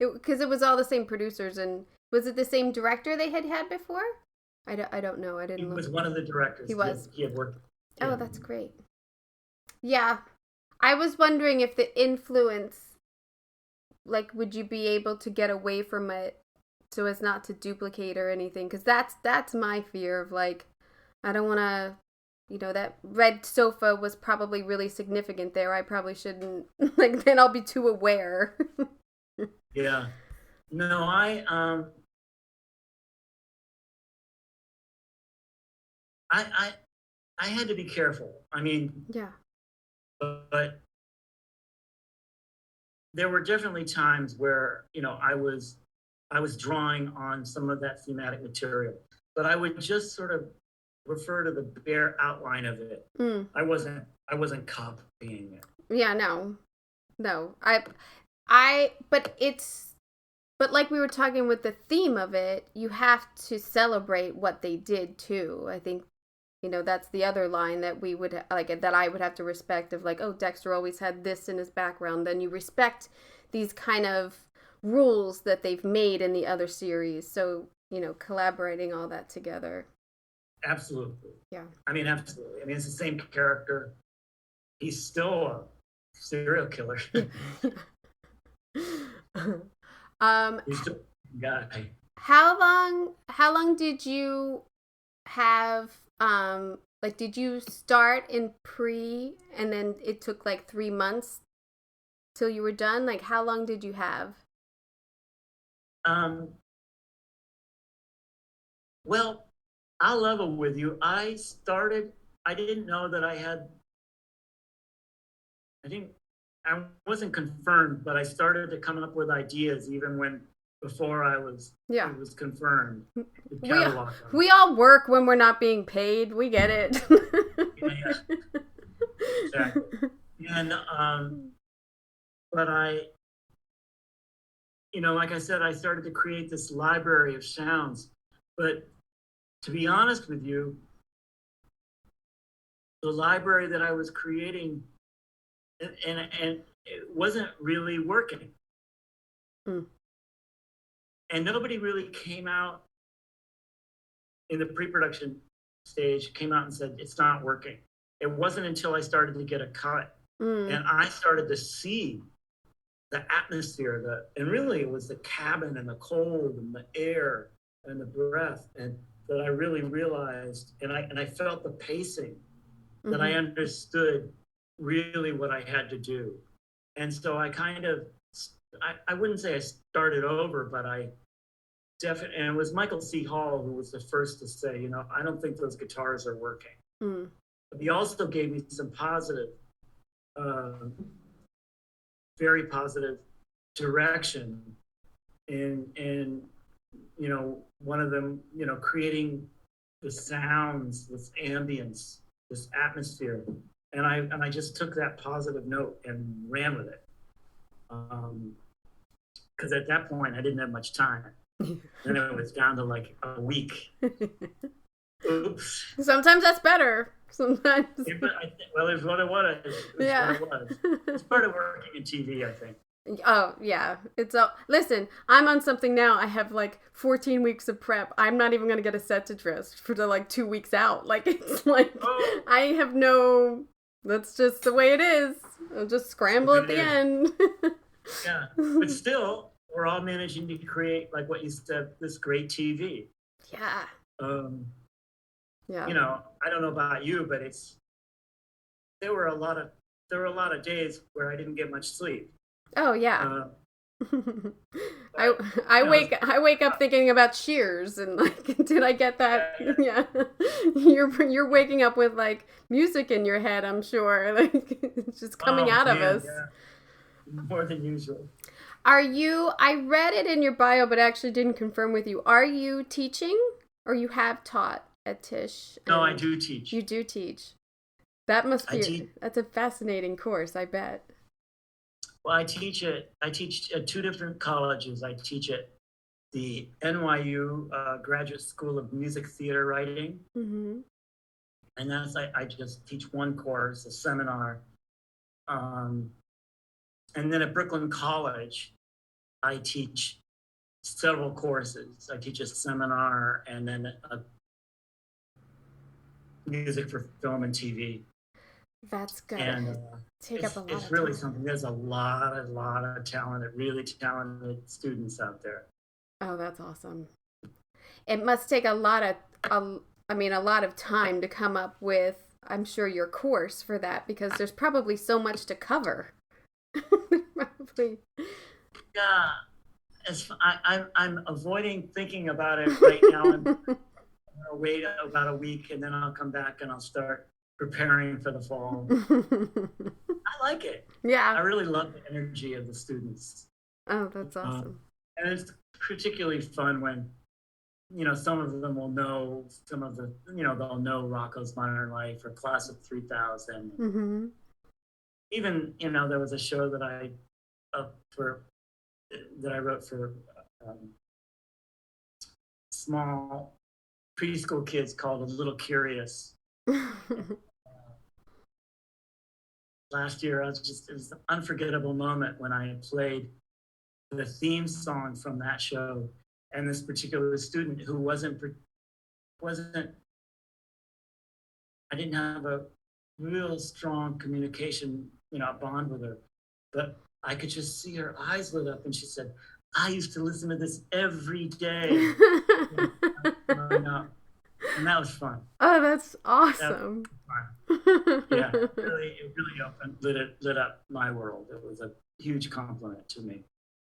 because it was all the same producers, and was it the same director they had before? I don't know. I didn't. He was one of the directors. He was. He had worked. Oh, that's great. Yeah, I was wondering if the influence, like, would you be able to get away from it so as not to duplicate or anything? Because that's my fear of, like, I don't want to. That red sofa was probably really significant there. I probably shouldn't, like, then I'll be too aware. Yeah. No, I had to be careful. I mean, yeah. But there were definitely times where, I was drawing on some of that thematic material, but I would just sort of refer to the bare outline of it. Mm. I wasn't copying it. Yeah, no. But like we were talking with the theme of it, you have to celebrate what they did too. I think, that's the other line that we would that I would have to respect, of like, oh, Dexter always had this in his background. Then you respect these kind of rules that they've made in the other series. So, collaborating all that together. Absolutely. Yeah. I mean, absolutely. I mean, it's the same character. He's still a serial killer. He's still a guy. How long did you have, did you start in pre and then it took like 3 months till you were done? Like, how long did you have? Well, I'll level with you. I didn't know that I wasn't confirmed, but I started to come up with ideas even before it was confirmed. We all work when we're not being paid. We get it. Yeah. Exactly. And, but like I said, I started to create this library of sounds, but to be honest with you, the library that I was creating, and it wasn't really working. Mm. And nobody really came out in the pre-production stage came out and said, it's not working. It wasn't until I started to get a cut and I started to see the atmosphere, and really it was the cabin and the cold and the air and the breath, and that I really realized, and I felt the pacing, that I understood really what I had to do. And so I kind of, I wouldn't say I started over, but I definitely, and it was Michael C. Hall who was the first to say, you know, I don't think those guitars are working. But he also gave me some positive, very positive direction in, you know, one of them, you know, creating the sounds, this ambience, this atmosphere. And I just took that positive note and ran with it. Because at that point, I didn't have much time. Then it was down to like a week. Oops. Sometimes that's better. Sometimes. Well, it's what it was. Yeah. What it was. It's part of working in TV, I think. Oh, yeah. Listen, I'm on something now. I have like 14 weeks of prep. I'm not even going to get a set to dress for the like 2 weeks out. Like, it's like, I have no, that's just the way it is. I'll just scramble at the end. Yeah. But still, we're all managing to create, like what you said, this great TV. Yeah. Yeah. You know, I don't know about you, but there were a lot of days where I didn't get much sleep. Oh yeah. I wake up thinking about Cheers and like, did I get that? Yeah. You're waking up with like music in your head, I'm sure. Like it's just coming out of us. Yeah. More than usual. I read it in your bio, but actually didn't confirm with you. Are you teaching or you have taught at Tisch? No, I do teach. You do teach. That must be, that's a fascinating course, I bet. Well, I teach at two different colleges. I teach at the NYU Graduate School of Music Theater Writing. And that's, I just teach one course, a seminar. And then at Brooklyn College, I teach several courses. I teach a seminar and then a music for film and TV. That's good. And take up a lot of it's really time. something. There's a lot of talented, really talented students out there. Oh, that's awesome. It must take a lot of time to come up with, I'm sure, your course for that, because there's probably so much to cover. Probably. Yeah, I'm avoiding thinking about it right now. I'm gonna wait about a week, and then I'll come back and I'll start preparing for the fall. I like it. Yeah. I really love the energy of the students. Oh, that's awesome. And it's particularly fun when, you know, some of them will know some of the, you know, they'll know Rocko's Modern Life or Class of 3000. Even, you know, there was a show that I wrote for small preschool kids called A Little Curious. Last year, it was an unforgettable moment when I played the theme song from that show, and this particular student who I didn't have a real strong communication, you know, bond with her, but I could just see her eyes lit up, and she said, "I used to listen to this every day." And that was fun. Oh, that's awesome. Yeah, it really lit up my world. It was a huge compliment to me.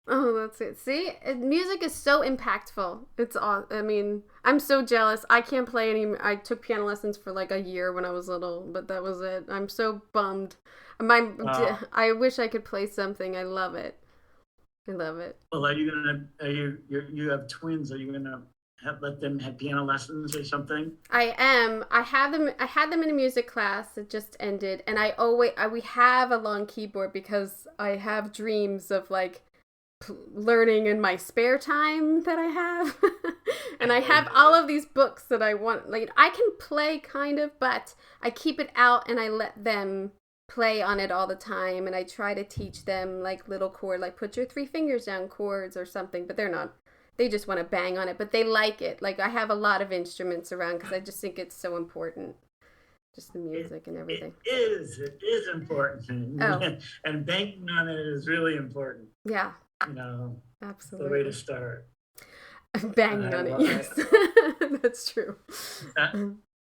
Oh, that's it. See, music is so impactful. It's all. I mean, I'm so jealous. I can't play any. I took piano lessons for like a year when I was little, but that was it. I'm so bummed. I wish I could play something. I love it. I love it. Well, you have twins? Are you gonna let them have piano lessons or something? I am. I had them in a music class that just ended, and we have a long keyboard because I have dreams of like learning in my spare time that I have. And I have all of these books that I want. Like, I can play kind of, but I keep it out and I let them play on it all the time, and I try to teach them like little chord, like put your 3 fingers down chords or something, but they're not they just want to bang on it, but they like it. Like, I have a lot of instruments around because I just think it's so important. Just the music and everything. It is important. Oh. And banking on it is really important. Yeah. You know, absolutely. The way to start. Banging on it, yes. That's true.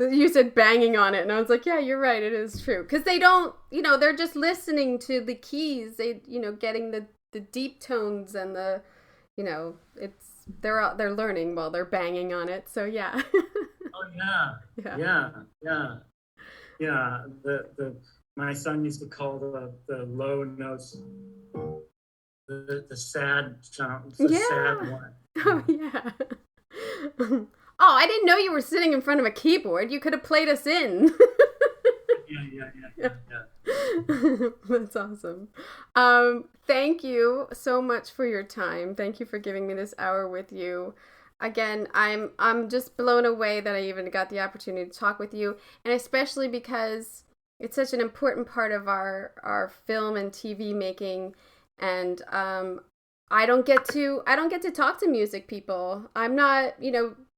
You said banging on it, and I was like, yeah, you're right, it is true. Because they don't, they're just listening to the keys, they, getting the deep tones and the, they're learning while they're banging on it, so yeah. Oh, yeah. My son used to call the low notes the sad sound, sad one. Oh, yeah. Oh, I didn't know you were sitting in front of a keyboard. You could have played us in. Yeah. That's awesome. Thank you so much for your time. Thank you for giving me this hour with you. Again, I'm just blown away that I even got the opportunity to talk with you, and especially because it's such an important part of our film and TV making, and I don't get to talk to music people. I'm not,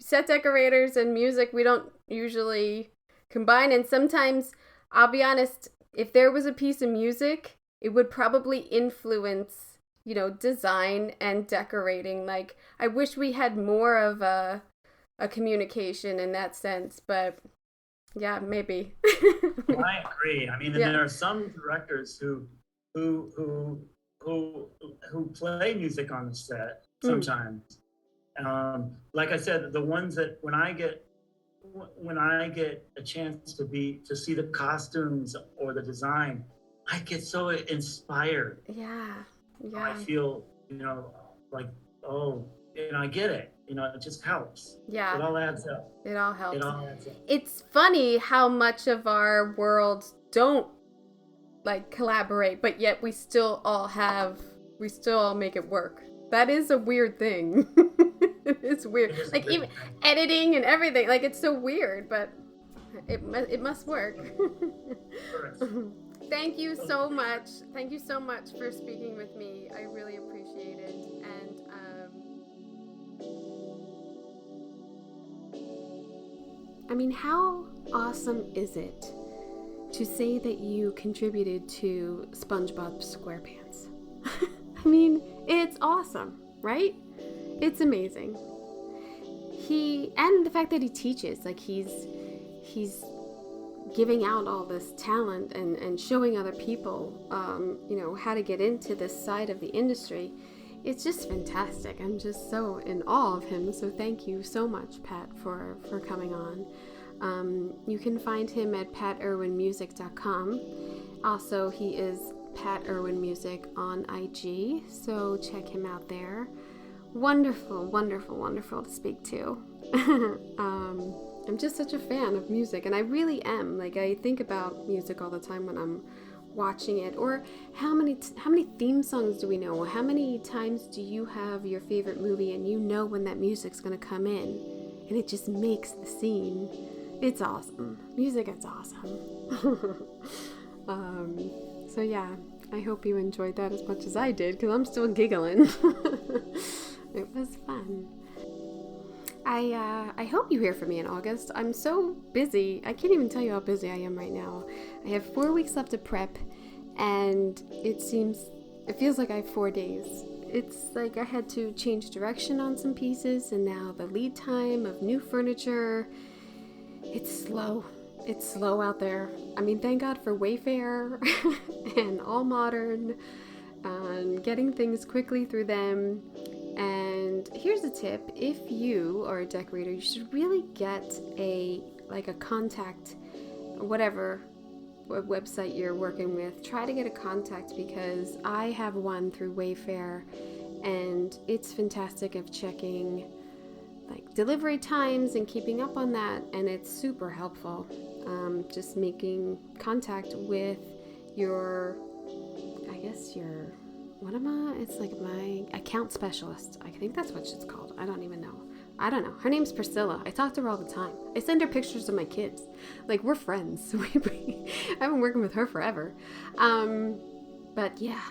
set decorators and music, we don't usually combine, and sometimes, I'll be honest, if there was a piece of music, it would probably influence design and decorating. Like, I wish we had more of a communication in that sense, but yeah, maybe. Well, I agree. I mean, there are some directors who play music on the set sometimes. Like I said, the ones that when I get a chance to see the costumes or the design, I get so inspired. Yeah. I feel, like, I get it. It just helps. Yeah. It all adds up. It all helps. It all adds up. It's funny how much of our worlds don't collaborate, but yet we still all make it work. That is a weird thing. It's weird. Even editing and everything. It's so weird, but it must work. Thank you so much. Thank you so much for speaking with me. I really appreciate it. And how awesome is it to say that you contributed to SpongeBob SquarePants? It's awesome, right? It's amazing. And the fact that he teaches, he's giving out all this talent and showing other people, how to get into this side of the industry. It's just fantastic. I'm just so in awe of him. So thank you so much, Pat, for coming on. You can find him at patirwinmusic.com. Also, he is Pat Irwin Music on IG, so check him out there. Wonderful, wonderful, wonderful to speak to. I'm just such a fan of music, and I really am. I think about music all the time when I'm watching it. Or how many theme songs do we know? How many times do you have your favorite movie and when that music's going to come in, and it just makes the scene? It's awesome. Music is awesome. So yeah, I hope you enjoyed that as much as I did, because I'm still giggling. It was fun. I hope you hear from me in August. I'm so busy. I can't even tell you how busy I am right now. I have 4 weeks left of prep, and it feels like I have 4 days. It's like I had to change direction on some pieces, and now the lead time of new furniture, it's slow. It's slow out there. Thank God for Wayfair and All Modern, and getting things quickly through them. And here's a tip: if you are a decorator, you should really get a contact, whatever website you're working with. Try to get a contact, because I have one through Wayfair, and it's fantastic of checking delivery times and keeping up on that, and it's super helpful. Just making contact with it's my account specialist. I think that's what she's called. I don't even know. I don't know. Her name's Priscilla. I talk to her all the time. I send her pictures of my kids. We're friends. I've been working with her forever. But yeah,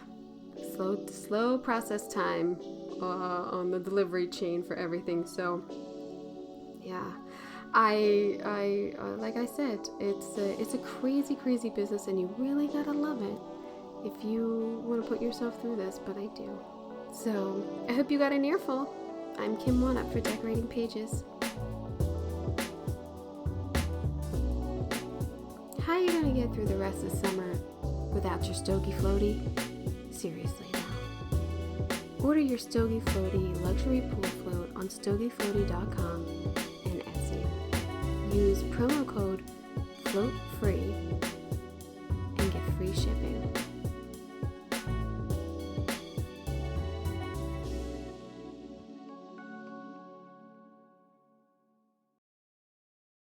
slow process time on the delivery chain for everything. So yeah, I like I said, it's a crazy business, and you really gotta love it if you want to put yourself through this, but I do. So I hope you got an earful. I'm Kim One-Up for Decorating Pages. How are you gonna get through the rest of summer without your Stogie Floaty? Seriously now. Order your Stogie Floaty luxury pool float on stogiefloaty.com and Etsy. Use promo code FLOATFREE and get free shipping.